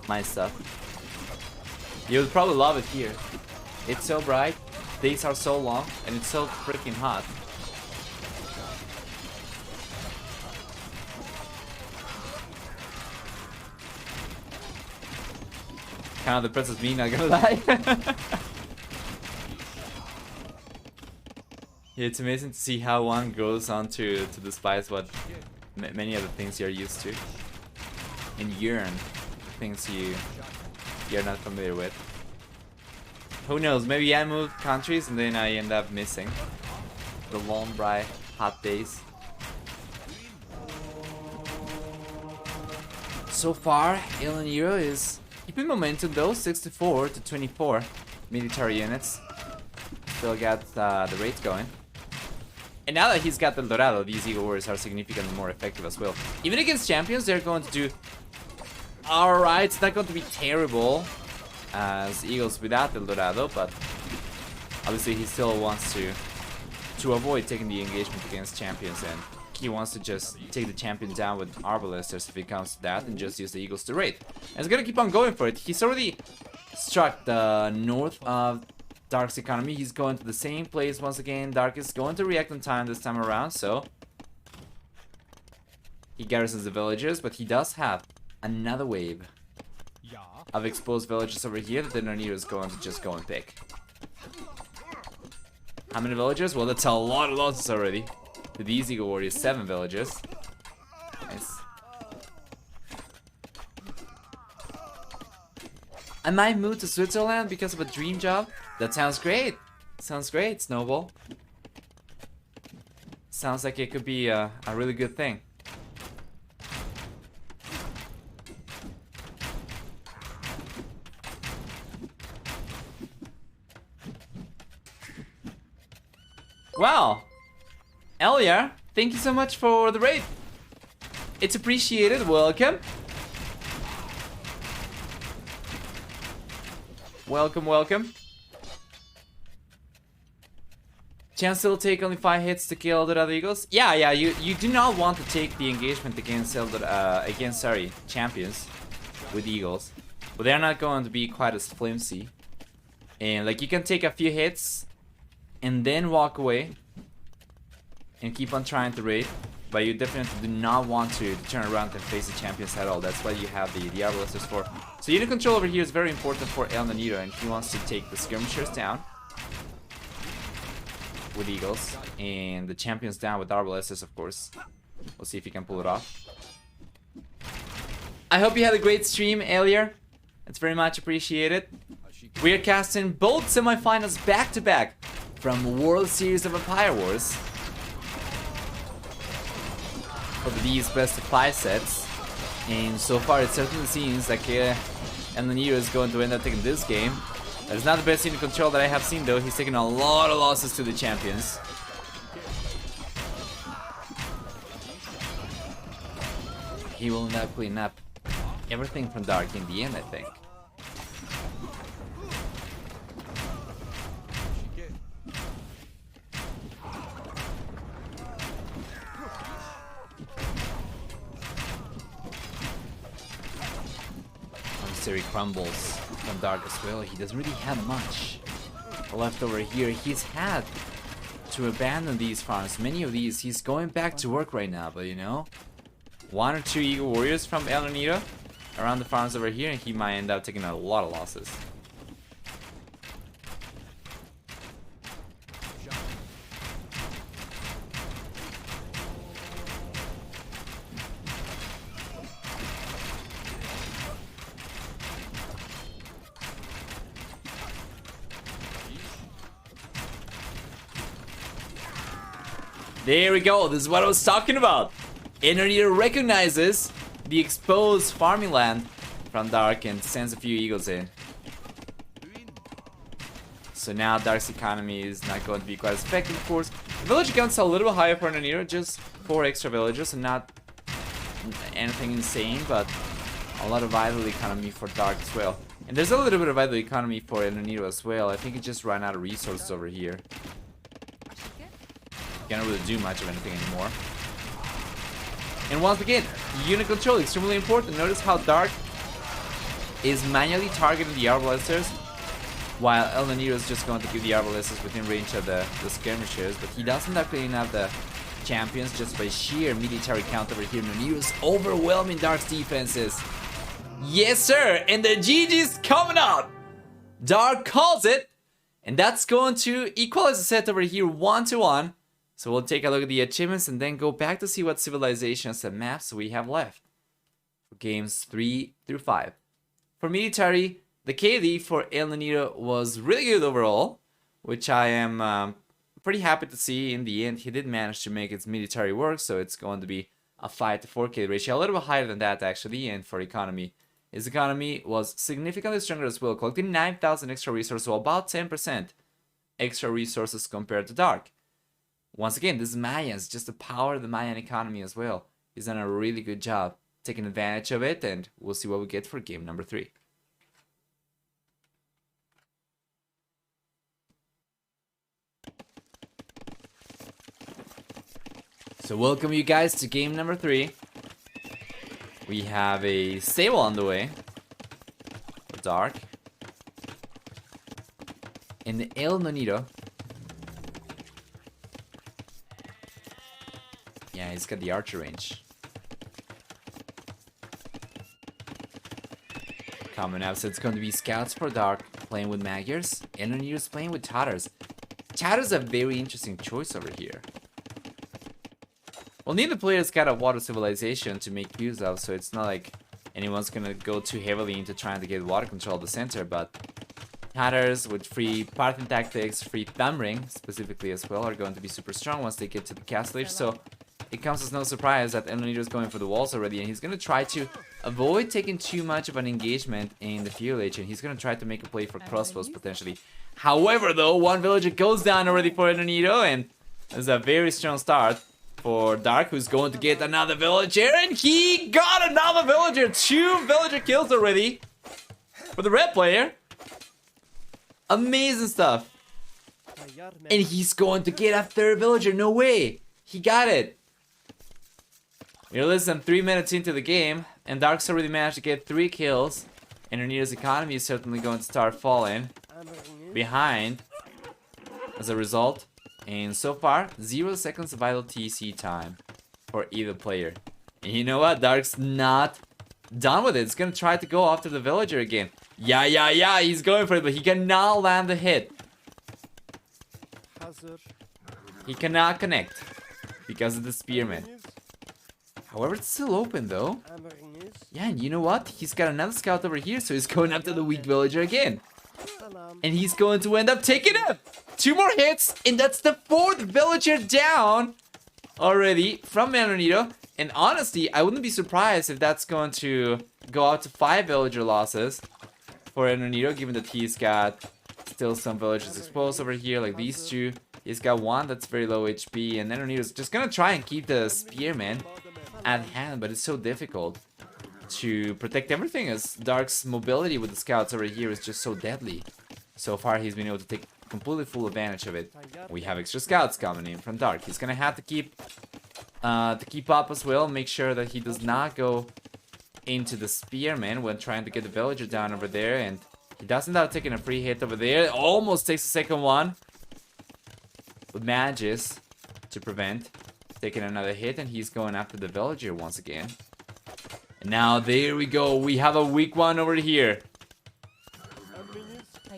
[SPEAKER 1] my stuff. You would probably love it here. It's so bright, days are so long, and it's so freaking hot. Kind of depresses me, not gonna lie. Yeah, it's amazing to see how one goes on to despise what many of the things you're used to, and yearn things you're not familiar with. Who knows, maybe I move countries and then I end up missing the long, bright, hot days. So far, El Nero is keeping momentum though, 64 to 24 military units. Still got the rate going. And now that he's got the Dorado, these Eagle Warriors are significantly more effective as well. Even against champions, they're going to do alright. It's not going to be terrible as Eagles without the Dorado, but obviously he still wants to avoid taking the engagement against champions, and he wants to just take the champion down with Arbalesters if it comes to that, and just use the Eagles to raid. And he's gonna keep on going for it. He's already struck the north of Dark's economy. He's going to the same place once again. Dark is going to react on time this time around, so he garrisons the villagers, but he does have another wave of exposed villagers over here that the Nonito is going to just go and pick. How many villagers? Well, that's a lot of losses already. To these Eagle Warriors, 7 villagers. Nice. I might move to Switzerland because of a dream job. That sounds great. Sounds great, Snowball. Sounds like it could be a really good thing. Wow. Elia, thank you so much for the raid. It's appreciated. Welcome. Welcome, welcome. Chance will take only 5 hits to kill the other Eagles. Yeah, you do not want to take the engagement against champions with Eagles. But they're not going to be quite as flimsy. And like you can take a few hits and then walk away and keep on trying to raid, but you definitely do not want to turn around and face the champions at all. That's why you have the Arbalesters for. So unit control over here is very important for El Nonito, and he wants to take the skirmishers down with Eagles and the champions down with Arbalesters, of course. We'll see if he can pull it off. I hope you had a great stream, Elier. It's very much appreciated. We are casting both semifinals back to back from World Series of Empire Wars for these best of 5 sets, and so far it certainly seems like El Nonito is going to end up taking this game. That's not the best unit control that I have seen though. He's taking a lot of losses to the champions. He will not clean up everything from Dark in the end, I think. Monastery crumbles from Dark as well. He doesn't really have much left over here. He's had to abandon these farms. Many of these, he's going back to work right now, but you know, 1 or 2 Eagle Warriors from El Nido around the farms over here, and he might end up taking a lot of losses. There we go, this is what I was talking about. Energy recognizes the exposed farming land from Dark and sends a few Eagles in. So now Dark's economy is not going to be quite as effective, of course. The village counts a little bit higher for Nero, just 4 extra villagers and not anything insane, but a lot of vital economy for Dark as well. And there's a little bit of vital economy for El Nero as well. I think it just ran out of resources over here. Can't really do much of anything anymore. And once again, unit control extremely important. Notice how Dark is manually targeting the Arbalesters, while El Nido is just going to keep the Arbalesters within range of the skirmishers, but he doesn't end up cleaning up the champions just by sheer military count over here. Nido is overwhelming Dark's defenses. Yes, sir, and the GG's coming up. Dark calls it, and that's going to equalize the set over here 1-1. So we'll take a look at the achievements and then go back to see what civilizations and maps we have left for games 3 through 5. For military, the KD for El Nido was really good overall, which I am pretty happy to see. In the end, he did manage to make its military work, so it's going to be a 5-to-4 KD ratio, a little bit higher than that actually. And for economy, his economy was significantly stronger as well, collecting 9,000 extra resources, so about 10% extra resources compared to Dark. Once again, this is Mayans, just the power of the Mayan economy as well. He's done a really good job taking advantage of it, and we'll see what we get for game number 3. So welcome you guys to game number 3. We have a stable on the way for Dark. In the El Nido. Yeah, he's got the archer range. Coming up, so it's going to be scouts for Dark playing with Magyars, and Nido's playing with Tatars. Tatars a very interesting choice over here. Well, neither player's got a water civilization to make use of, so it's not like anyone's gonna go too heavily into trying to get water control at the center, but Tatars with free Parthian tactics, free thumb ring specifically as well, are going to be super strong once they get to the castle age, so it comes as no surprise that El Nido is going for the walls already, and he's going to try to avoid taking too much of an engagement in the Fuel Age, and he's going to try to make a play for crossbows potentially. However, though, one villager goes down already for El Nido, and there's a very strong start for Dark, who's going to get another villager, and he got another villager! 2 villager kills already for the red player. Amazing stuff. And he's going to get a 3rd villager. No way! He got it. We're less than 3 minutes into the game, and Dark's already managed to get 3 kills, and Nido's economy is certainly going to start falling behind as a result. And so far, 0 seconds of vital TC time for either player. And you know what? Dark's not done with it. It's going to try to go after the villager again. Yeah, he's going for it, but he cannot land the hit. He cannot connect because of the spearman. However, it's still open though. Yeah, and you know what? He's got another scout over here, so he's going after the weak villager again. And he's going to end up taking him! 2 more hits, and that's the 4th villager down already from El Nido. And honestly, I wouldn't be surprised if that's going to go out to 5 villager losses for El Nido, given that he's got still some villagers exposed over here, like these 2. He's got 1 that's very low HP, and El Nido's just gonna try and keep the spearman at hand, but it's so difficult. to protect everything, as Dark's mobility with the scouts over here is just so deadly. So far, he's been able to take completely full advantage of it. We have extra scouts coming in from Dark. He's gonna have to keep up as well, make sure that he does not go into the spearman when trying to get the villager down over there, and he does end up taking a free hit over there. Almost takes the second one, but manages to prevent taking another hit, and he's going after the villager once again. And now there we go, we have a weak one over here.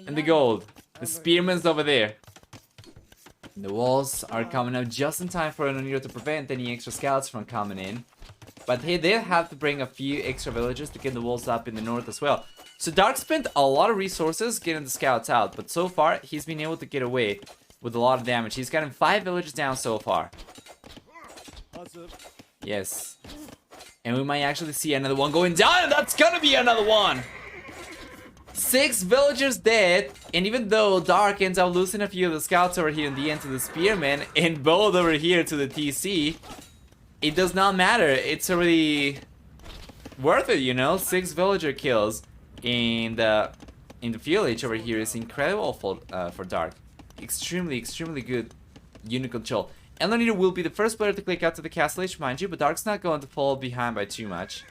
[SPEAKER 1] And the gold, the spearman's over there. And the walls are coming up just in time for Enoniro to prevent any extra scouts from coming in. But hey, they have to bring a few extra villagers to get the walls up in the north as well. So Dark spent a lot of resources getting the scouts out, but so far he's been able to get away with a lot of damage. He's gotten 5 villagers down so far. Yes. And we might actually see another one going down, and that's gonna be another one! 6 villagers dead, and even though Dark ends up losing a few of the scouts over here in the end to the spearmen, and both over here to the TC, it does not matter. It's already worth it, you know? 6 villager kills in the village over here is incredible for Dark. Extremely good unit control. Enoniro will be the first player to click out to the castle edge, mind you, but Dark's not going to fall behind by too much.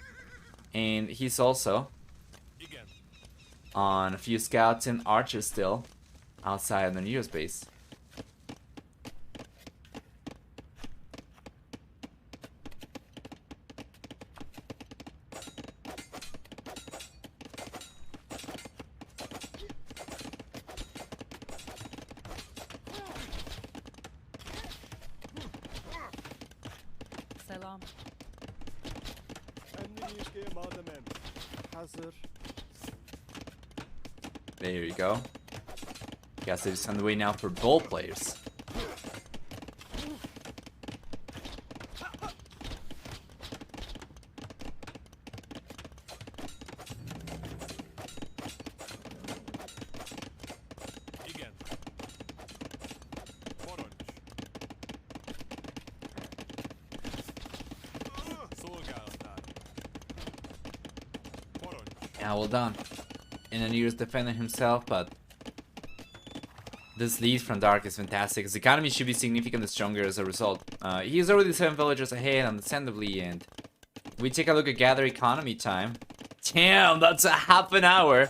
[SPEAKER 1] And he's also on a few scouts and archers still outside Enoniro's base.
[SPEAKER 2] Selam.
[SPEAKER 1] There you go. Guess it's on the way now for both players. Yeah, well done. Enoniro's defending himself, but this lead from Dark is fantastic. His economy should be significantly stronger as a result. He's already 7 villagers ahead, understandably, and we take a look at gather economy time. Damn, that's a half an hour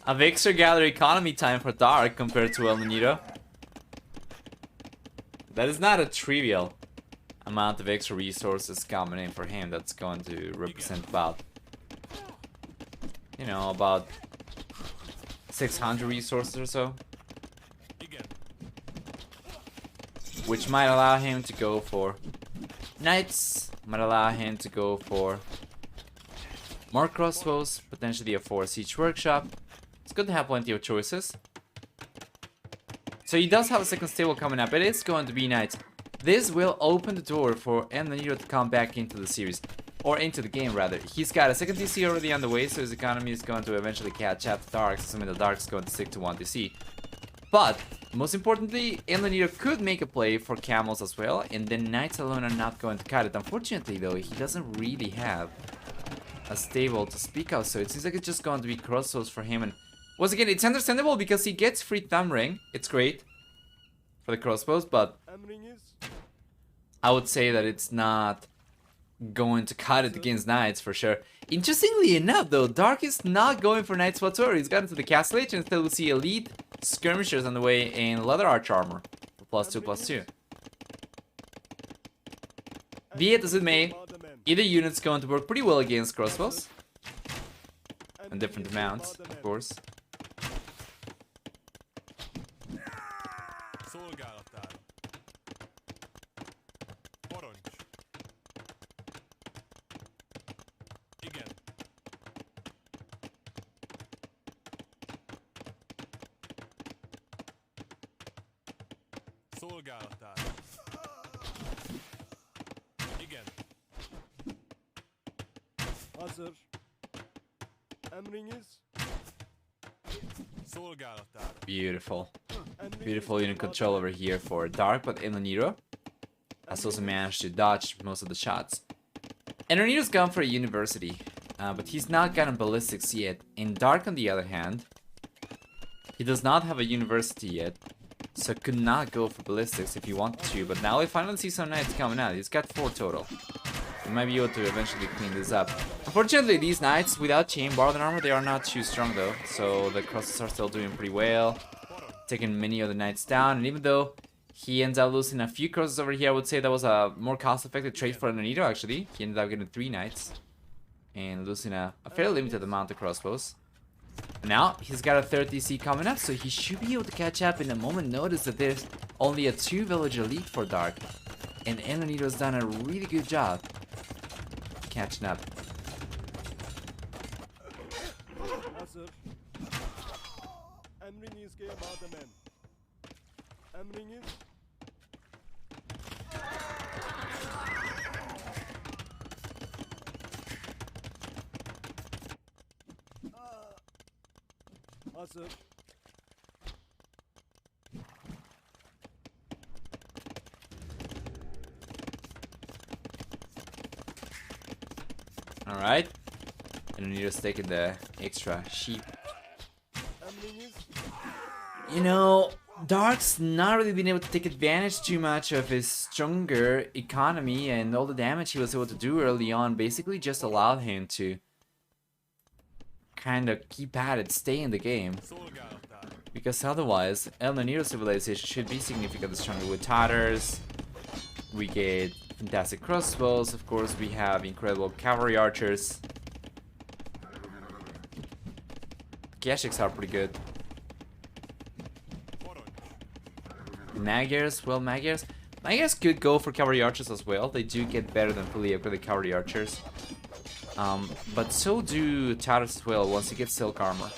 [SPEAKER 1] of extra gather economy time for Dark compared to Enoniro. That is not a trivial amount of extra resources coming in for him. That's going to represent about, you know, about 600 resources or so. Which might allow him to go for knights, might allow him to go for more crossbows, potentially a 4 siege workshop. It's good to have plenty of choices. So he does have a second stable coming up. It is going to be knights. This will open the door for Enoniro to come back into the series. Or into the game, rather. He's got a second TC already on the way, so his economy is going to eventually catch up to Dark's, assuming the Dark's going to stick to 1 TC. But, most importantly, Enoniro could make a play for camels as well, and then knights alone are not going to cut it. Unfortunately, though, he doesn't really have a stable to speak of, so it seems like it's just going to be crossbows for him. And once again, it's understandable because he gets free thumb ring. It's great for the crossbows, but I would say that it's not going to cut it against knights for sure. Interestingly enough, though, Dark is not going for knights whatsoever. He's gotten to the castle edge, and instead we'll see elite skirmishers on the way in leather arch armor for +2/+2. Be it as it may, either unit's going to work pretty well against crossbows and different amounts, of course.
[SPEAKER 3] Szolgálatára. Igen. Hazır. Emriniz. Szolgálatára.
[SPEAKER 1] Beautiful. Beautiful unit control over here for Dark, but Enoniro has also managed to dodge most of the shots. And Renito's gone for a university, but he's not gotten ballistics yet. And Dark, on the other hand, he does not have a university yet, so could not go for ballistics if he wanted to. But now we finally see some knights coming out. He's got 4 total. He might be able to eventually clean this up. Unfortunately, these knights without chain bar and armor, they are not too strong though. So the crosses are still doing pretty well, taking many of the knights down. And even though he ends up losing a few crosses over here, I would say that was a more cost-effective trade for Nonito actually. He ended up getting 3 knights and losing a fairly limited amount of crossbows. Now he's got a 3rd DC coming up, so he should be able to catch up in a moment. Notice that there's only a 2 villager lead for Dark, and Nonito's done a really good job catching up.
[SPEAKER 3] Hazır. Emrinizge mademem. Emriniz. Hazır.
[SPEAKER 1] Alright. And Nonito's taking the extra sheep.
[SPEAKER 3] Emriniz.
[SPEAKER 1] You know, Dark's not really been able to take advantage too much of his stronger economy, and all the damage he was able to do early on basically just allowed him to kind of keep at it, stay in the game. Because otherwise, El Nonito civilization should be significantly stronger with Tatters. We get fantastic crossbows, of course, we have incredible cavalry archers. Keshiks are pretty good. Magyars, well, Magyars could go for cavalry archers as well. They do get better than fully upgraded cavalry archers. But so do Tatters as well once you get silk armor.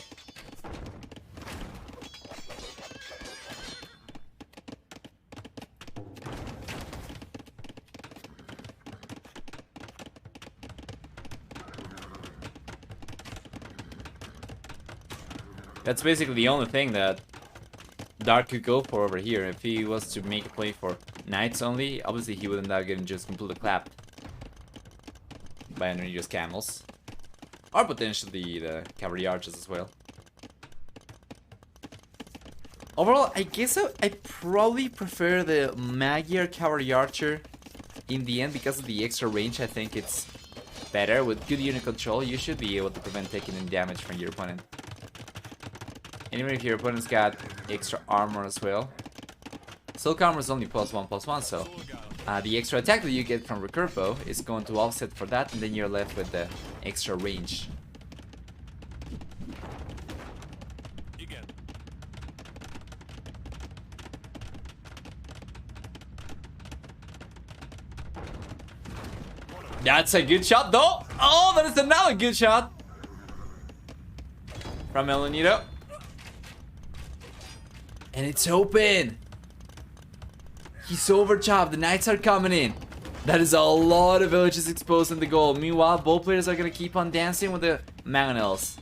[SPEAKER 1] That's basically the only thing that Dark could go for over here. If he was to make a play for knights only, obviously he would end up getting just completely clapped by Nonito's camels. Or potentially the cavalry archers as well. Overall, I guess I probably prefer the Magyar cavalry archer in the end because of the extra range. I think it's better. With good unit control, you should be able to prevent taking any damage from your opponent. And even if your opponent's got extra armor as well. Silk armor is only +1/+1, so the extra attack that you get from recurve bow is going to offset for that, and then you're left with the extra range. That's a good shot though! Oh, that is another good shot! From El Nonito. And it's open! He's overchopped, the knights are coming in. That is a lot of villages exposed in the goal. Meanwhile, both players are gonna keep on dancing with the mangonels.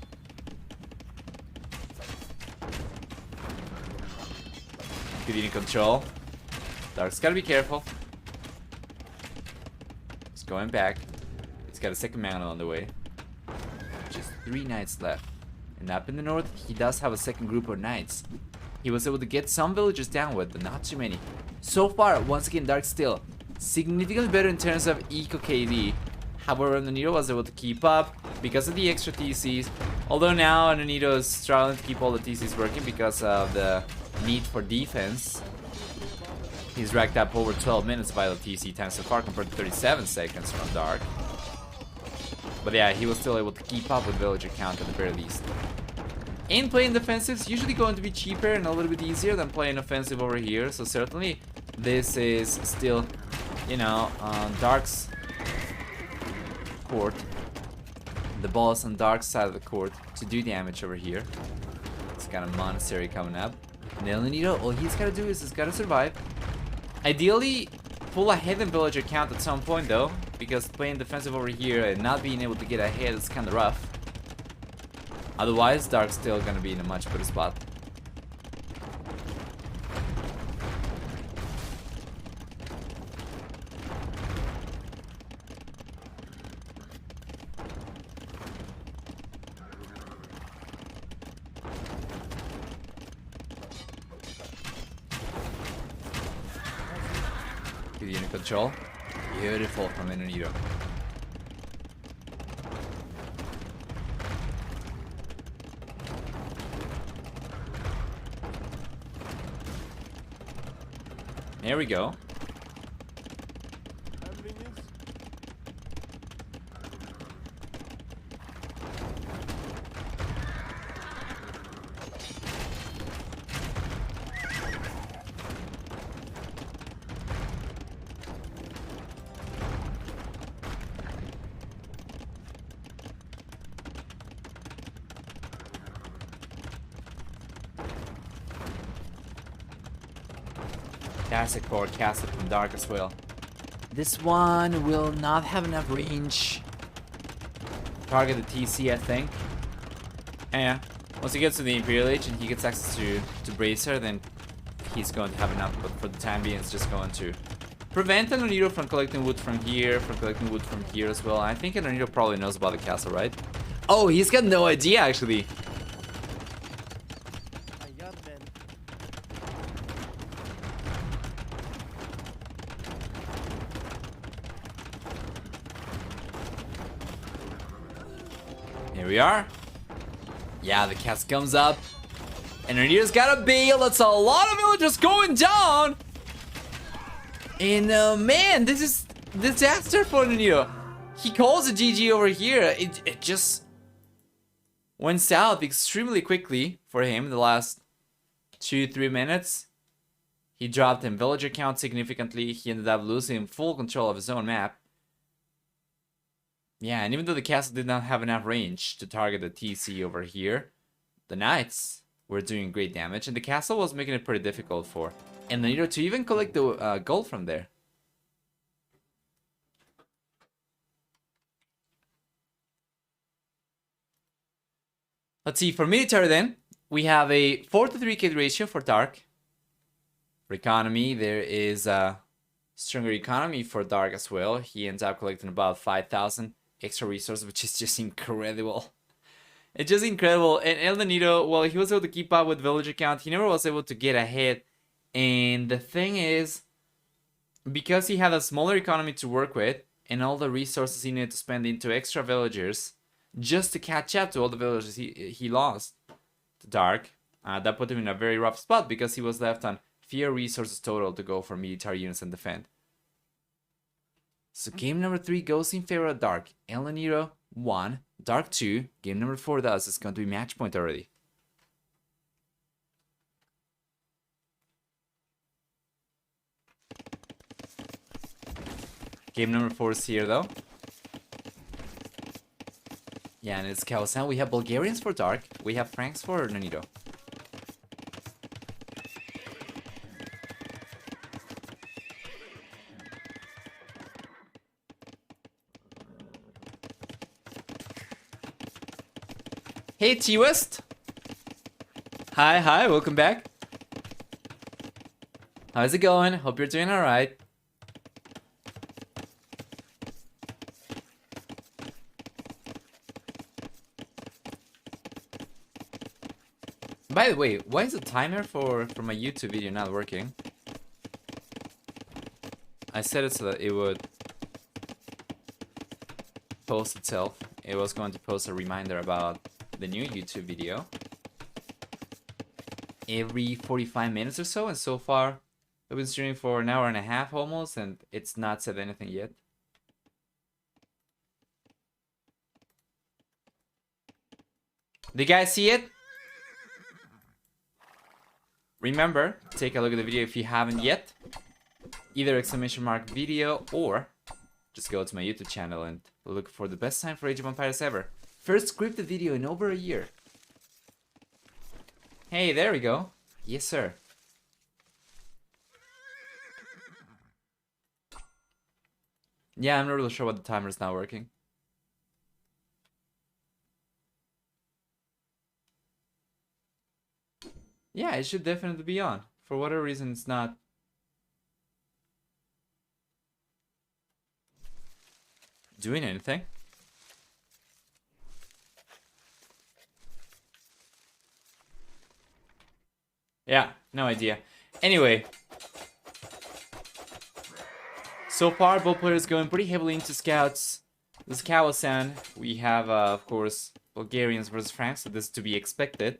[SPEAKER 1] Good unit control. Dark's gotta be careful. He's going back. He's got a second mangonel on the way. Just 3 knights left. And up in the north, he does have a second group of knights. He was able to get some villagers down with, but not too many. So far, once again, Dark still significantly better in terms of eco KD. However, Nonito was able to keep up because of the extra TCs. Although now Nonito is struggling to keep all the TCs working because of the need for defense. He's racked up over 12 minutes by the TC time so far compared to 37 seconds from Dark. But yeah, he was still able to keep up with villager count at the very least. And playing defensive is usually going to be cheaper and a little bit easier than playing offensive over here. So certainly this is still, you know, Dark's court. The ball is on Dark's side of the court to do damage over here. It's got a monastery coming up. And El Nonito, all he's got to do is he's got to survive. Ideally, pull ahead in villager count at some point though, because playing defensive over here and not being able to get ahead is kind of rough. Otherwise, Dark's still gonna be in a much better spot. Good unit control. Beautiful from Inonito. There we go.
[SPEAKER 3] Emriniz.
[SPEAKER 1] That's a core castle from Dark as well. This one will not have enough range. Target the TC, I think. And yeah, once he gets to the Imperial Age and he gets access to Bracer, then he's going to have enough. But for the time being, it's just going to prevent Anonito from collecting wood from here as well. I think Anonito probably knows about the castle, right? Oh, he's got no idea, actually.
[SPEAKER 3] Ayar ben.
[SPEAKER 1] Here we are. Yeah, the cast comes up. And Anito's got a bail. That's a lot of villagers going down. And man, this is disaster for Anito. He calls a GG over here. It just went south extremely quickly for him in the last 2-3 minutes. He dropped in villager count significantly. He ended up losing full control of his own map. Yeah, and even though the castle did not have enough range to target the TC over here, the knights were doing great damage, and the castle was making it pretty difficult for Anito to even collect the gold from there. Let's see, for military then, we have a 4-to-3 kit ratio for Dark. For economy, there is a stronger economy for Dark as well. He ends up collecting about 5,000 extra resources, which is just incredible. It's just incredible. And El Nonito, well, he was able to keep up with villager count. He never was able to get ahead. And the thing is, because he had a smaller economy to work with, and all the resources he needed to spend into extra villagers, just to catch up to all the villagers he lost to Dark, that put him in a very rough spot because he was left on fewer resources total to go for military units and defend. So game number 3 goes in favor of Dark. El Nonito 1, Dark 2. Game number 4 does. It's going to be match point already. Game number 4 is here though. Yeah, and it's Kawasan. We have Bulgarians for Dark. We have Franks for Nonito. Hey T-West! Hi, welcome back. How's it going? Hope you're doing alright. By the way, why is the timer for my YouTube video not working? I set it so that it would post itself. It was going to post a reminder about the new YouTube video every 45 minutes or so, and so far I've been streaming for an hour and a half almost, and it's not said anything yet. Did you guys see it? Remember, take a look at the video if you haven't yet. Either !video or just go to my YouTube channel and look for the best time for Age of Empires ever. First scripted video in over a year. Hey, there we go. Yes, sir. Yeah, I'm not really sure what the timer is not working. Yeah, it should definitely be on. For whatever reason, it's not. Doing anything. Yeah, no idea. Anyway. So far, both players going pretty heavily into scouts. This is Kawasan. We have, of course, Bulgarians versus Franks, so this is to be expected.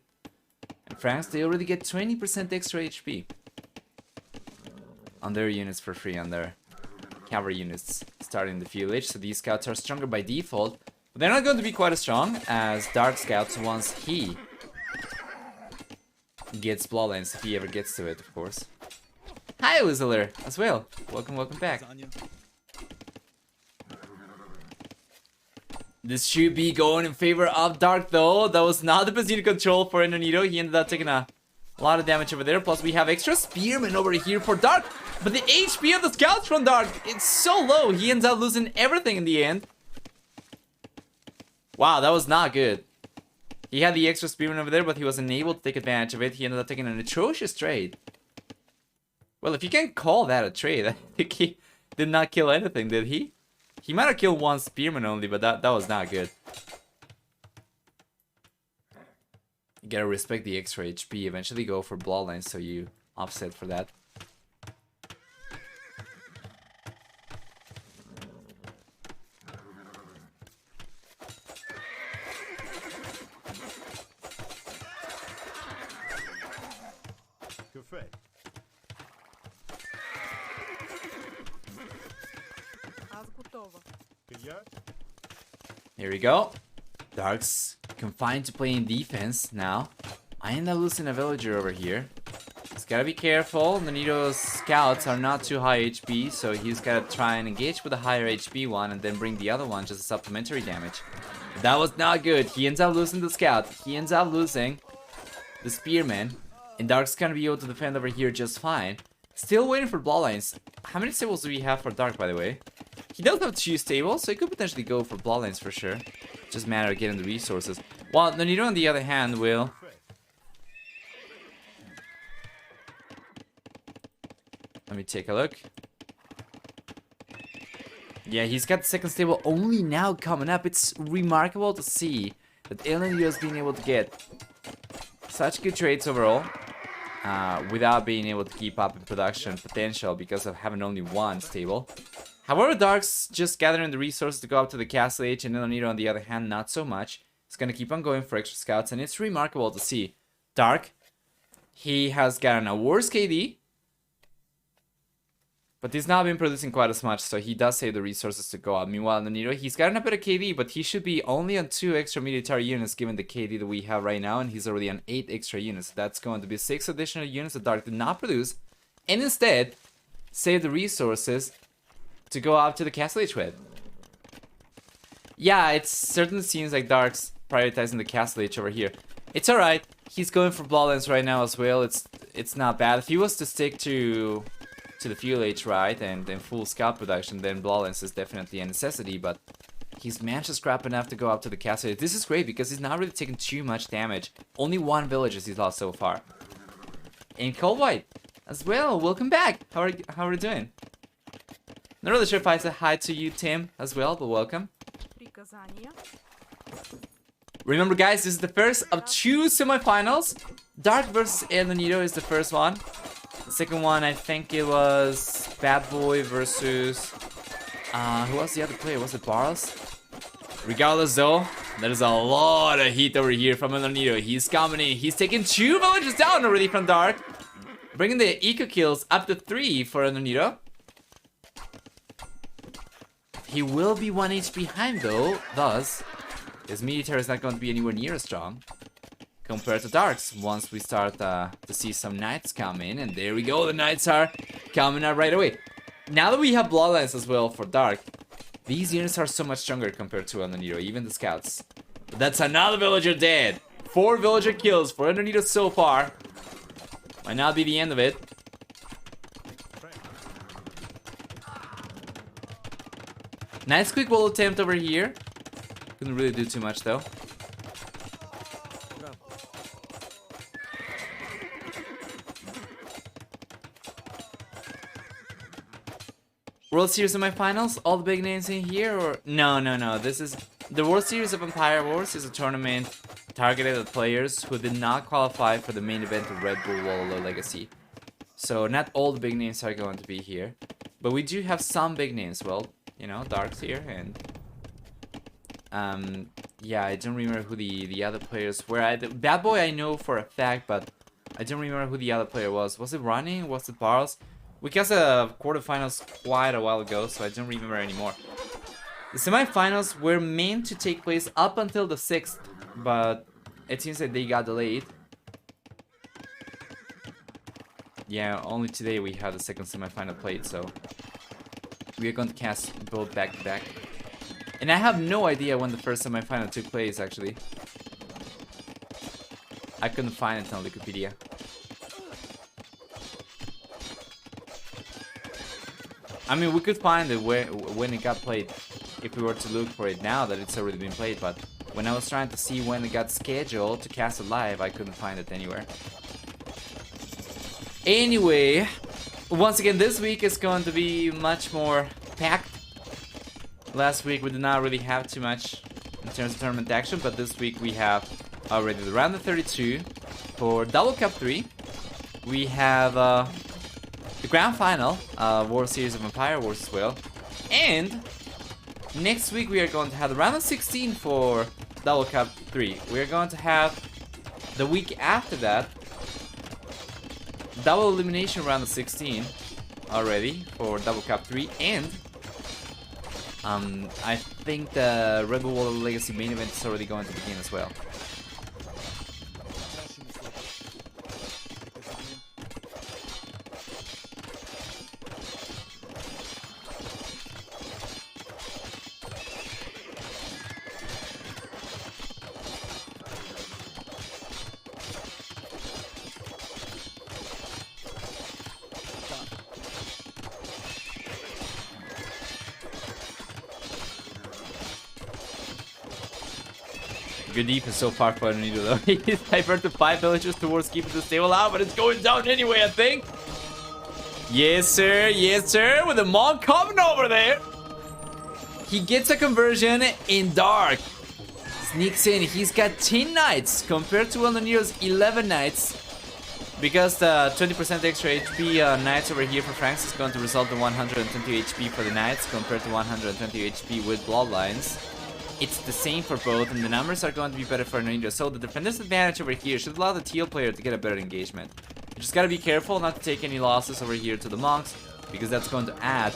[SPEAKER 1] And Franks, they already get 20% extra HP on their units for free, on their cavalry units starting the fuel age. So these scouts are stronger by default. But they're not going to be quite as strong as Dark Scouts once he gets Bloodlines, if he ever gets to it, of course. Hi, Lizzler, as well. Welcome, welcome back. This should be going in favor of Dark, though. That was not the best unit control for Enonito. He ended up taking a lot of damage over there. Plus, we have extra Spearmen over here for Dark. But the HP of the scouts from Dark, it's so low. He ends up losing everything in the end. Wow, that was not good. He had the extra Spearmen over there, but he wasn't able to take advantage of it. He ended up taking an atrocious trade. Well, if you can call that a trade, I think he did not kill anything, did he? He might have killed one Spearman only, but that was not good. You gotta respect the extra HP. Eventually go for Bloodlines, so you offset for that. Here we go. Dark's confined to playing defense now. I end up losing a villager over here. He's gotta be careful. Nonito's scouts are not too high HP, so he's gotta try and engage with a higher HP one and then bring the other one just as supplementary damage. That was not good. He ends up losing the scout. He ends up losing the spearman. And Dark's gonna be able to defend over here just fine. Still waiting for Bloodlines. How many stables do we have for Dark, by the way? He does have 2 stables, so he could potentially go for Bloodlines for sure. Just a matter of getting the resources. While Nonito, on the other hand, will... Let me take a look. Yeah, he's got the second stable only now coming up. It's remarkable to see that Nonito has been able to get such good trades overall. Without being able to keep up in production potential because of having only 1 stable. However, Dark's just gathering the resources to go up to the castle age, and Nonito, on the other hand, not so much. He's gonna keep on going for extra scouts, and it's remarkable to see. Dark, he has gotten a worse KD, but he's not been producing quite as much, so he does save the resources to go up. Meanwhile, Nonito, he's gotten a better KD, but he should be only on 2 extra military units given the KD that we have right now, and he's already on 8 extra units. That's going to be 6 additional units that Dark did not produce, and instead save the resources to go up to the castle age with. Yeah, it certainly seems like Dark's prioritizing the castle age over here. It's alright. He's going for Bloodlines right now as well. It's not bad. If he was to stick to the fuel age, right, and full scout production, then Bloodlines is definitely a necessity, but he's managed to scrap enough to go up to the castle age. This is great because he's not really taking too much damage. Only 1 village he's lost so far. And Cold White as well. Welcome back. How are you doing? Not really sure if I said hi to you, Tim, as well, but welcome. Remember, guys, this is the first of 2 semifinals. Dark versus El Nonito is the first one. The second one, I think it was Bad Boy versus... who was the other player? Was it Barles? Regardless, though, there's a lot of heat over here from El Nonito. He's coming in. He's taking 2 villages down already from Dark. Bringing the eco kills up to 3 for El Nonito. He will be 1 HP behind, though. Thus, his military is not going to be anywhere near as strong compared to Dark's once we start to see some knights come in. And there we go. The knights are coming out right away. Now that we have Bloodlines as well for Dark, these units are so much stronger compared to El Nonito, even the scouts. But that's another villager dead. 4 villager kills for El Nonito so far. Might not be the end of it. Nice quick wall attempt over here. Couldn't really do too much though. World Series semifinals? All the big names in here? Or no. This is the World Series of Empire Wars is a tournament targeted at players who did not qualify for the main event of Red Bull Wall Legacy. So not all the big names are going to be here. But we do have some big names. Well, you know, Dark's here, and yeah, I don't remember who the other players were. Bad Boy I know for a fact, but I don't remember who the other player was. Was it Running? Was it Barles? We cast a quarterfinals quite a while ago, so I don't remember anymore. The semifinals were meant to take place up until the 6th, but it seems that they got delayed. Yeah, only today we had the second semifinal played, so we are going to cast both back to back. And I have no idea when the first semifinal took place, actually. I couldn't find it on Wikipedia. I mean, we could find it when it got played if we were to look for it now that it's already been played, but when I was trying to see when it got scheduled to cast it live, I couldn't find it anywhere. Anyway, once again, this week is going to be much more packed. Last week we did not really have too much in terms of tournament action, but this week we have already the round of 32 for Double Cup 3. We have the grand final, World Series of Empire Wars as well. And next week we are going to have the round of 16 for Double Cup 3. We are going to have the week after that double elimination round of 16 already for Double Cup 3, and I think the RBWL Legacy main event is already going to begin as well. Good defense so far for Anito though. He's diverted 5 villagers towards keeping the stable out, but it's going down anyway, I think. Yes, sir, with the monk coming over there. He gets a conversion in Dark. Sneaks in. He's got 10 knights compared to Anito's 11 knights. Because the 20% extra HP knights over here for Franks is going to result in 120 HP for the knights compared to 120 HP with bloodlines. It's the same for both, and the numbers are going to be better for Anito. So the defender's advantage over here should allow the teal player to get a better engagement. You just gotta be careful not to take any losses over here to the monks, because that's going to add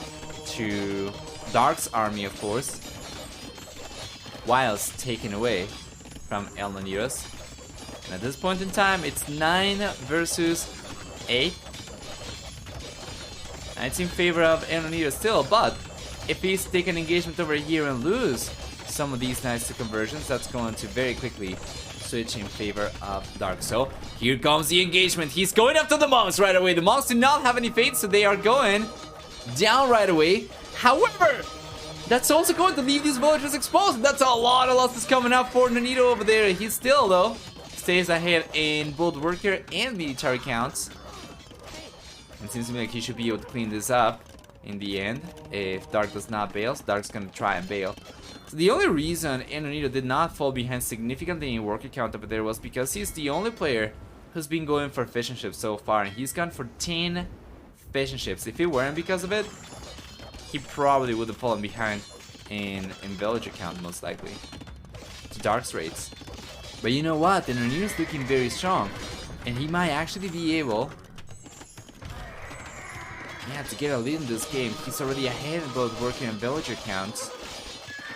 [SPEAKER 1] to Dark's army, of course, whilst taken away from El Naniros. And at this point in time, it's 9 versus 8. And it's in favor of El Naniros still, but if he's taking engagement over here and lose some of these knights to conversions, that's going to very quickly switch in favor of Dark. So here comes the engagement. He's going after the monks right away. The monks do not have any fate, so they are going down right away. However, that's also going to leave these villagers exposed. That's a lot of losses coming up for Nanito over there. He still, though, stays ahead in both worker and military counts. It seems to me like he should be able to clean this up in the end. If Dark does not bail, so Dark's going to try and bail. So the only reason Anito did not fall behind significantly in worker count over there was because he's the only player who's been going for fishing ships so far, and he's gone for 10 fishing ships. If it weren't because of it, he probably would have fallen behind in villager count, most likely, to Dark's rates. But you know what? Anito's looking very strong, and he might actually be able, yeah, to get a lead in this game. He's already ahead in both worker and villager counts.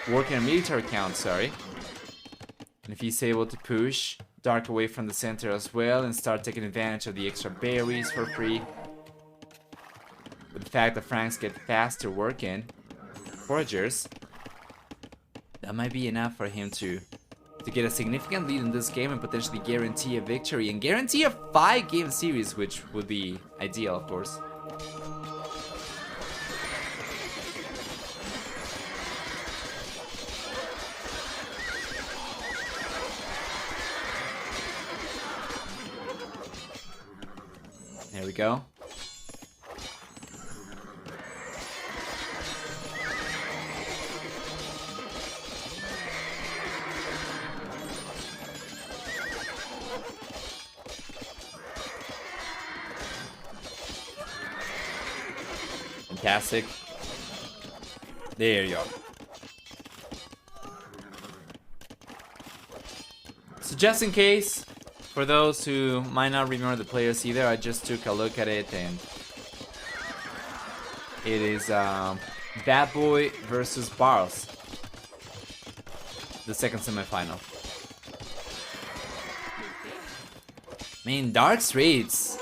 [SPEAKER 1] Working on military count, sorry. And if he's able to push Dark away from the center as well and start taking advantage of the extra berries for free, with the fact that Franks get faster working foragers, that might be enough for him to get a significant lead in this game and potentially guarantee a victory and guarantee a 5-game series, which would be ideal, of course. There we go. Fantastic. There you go. So just in case, for those who might not remember the players either, I just took a look at it, and it is Bad Boy versus Barles, the second semifinal. Man, Dark's raids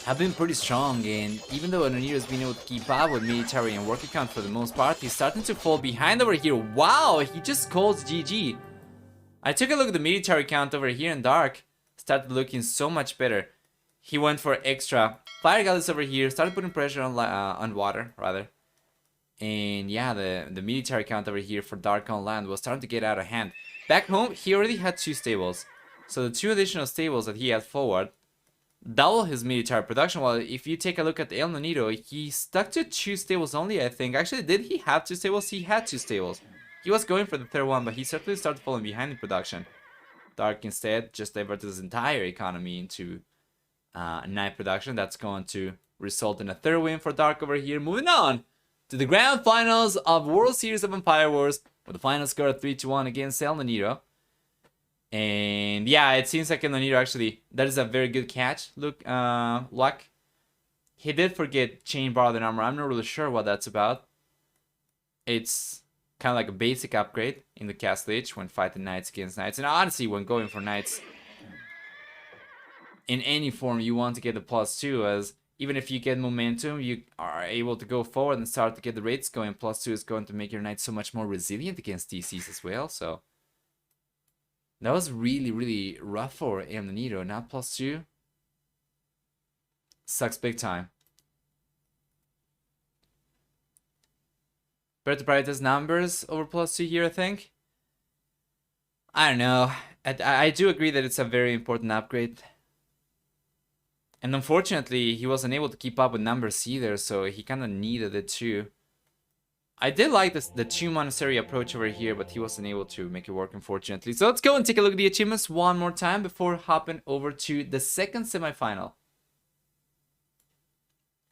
[SPEAKER 1] have been pretty strong, and even though Anonito has been able to keep up with military and work account for the most part, he's starting to fall behind over here. Wow, he just calls GG. I took a look at the military count over here, and Dark started looking so much better. He went for extra fire galleys over here, started putting pressure on water, rather. And yeah, the military count over here for Dark on land was starting to get out of hand. Back home, he already had 2 stables. So the 2 additional stables that he had forward double his military production. While if you take a look at El Nonito, he stuck to 2 stables only, I think. Actually, did he have 2 stables? He had 2 stables. He was going for the 3rd one, but he certainly started falling behind in production. Dark instead just diverted his entire economy into night production. That's going to result in a 3rd win for Dark over here. Moving on to the grand finals of World Series of Empire Wars, with the final score of 3-1 against El Nonito. And yeah, it seems like El Nonito actually, that is a very good catch. Look, Luck. He did forget chain bar and armor. I'm not really sure what that's about. It's kind of like a basic upgrade in the Castle Age when fighting knights against knights. And honestly, when going for knights in any form, you want to get the +2, as even if you get momentum, you are able to go forward and start to get the rates going. +2 is going to make your knight so much more resilient against DCs as well. So that was really, really rough for El Nonito. Not +2. Sucks big time. Better to prioritize numbers over +2 here, I think. I don't know. I do agree that it's a very important upgrade. And unfortunately, he wasn't able to keep up with numbers either, so he kind of needed it too. I did like the 2 monastery approach over here, but he wasn't able to make it work, unfortunately. So let's go and take a look at the achievements one more time before hopping over to the second semifinal.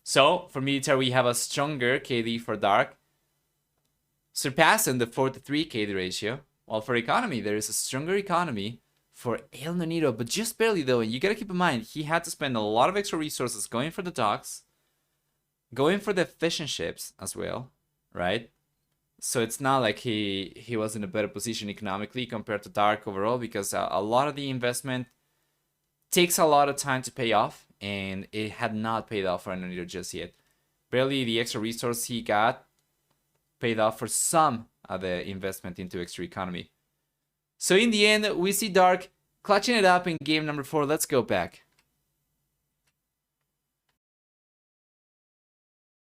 [SPEAKER 1] So, for military, we have a stronger KD for Dark, surpassing the 4-3 KD ratio. While for economy, there is a stronger economy for El Nonito, but just barely though. And you gotta keep in mind, he had to spend a lot of extra resources going for the docks, going for the efficient ships as well, right? So it's not like he was in a better position economically compared to Dark overall, because a lot of the investment takes a lot of time to pay off, and it had not paid off for El Nonito just yet. Barely the extra resource he got paid off for some of the investment into extra economy. So in the end, we see Dark clutching it up in game number 4. Let's go back.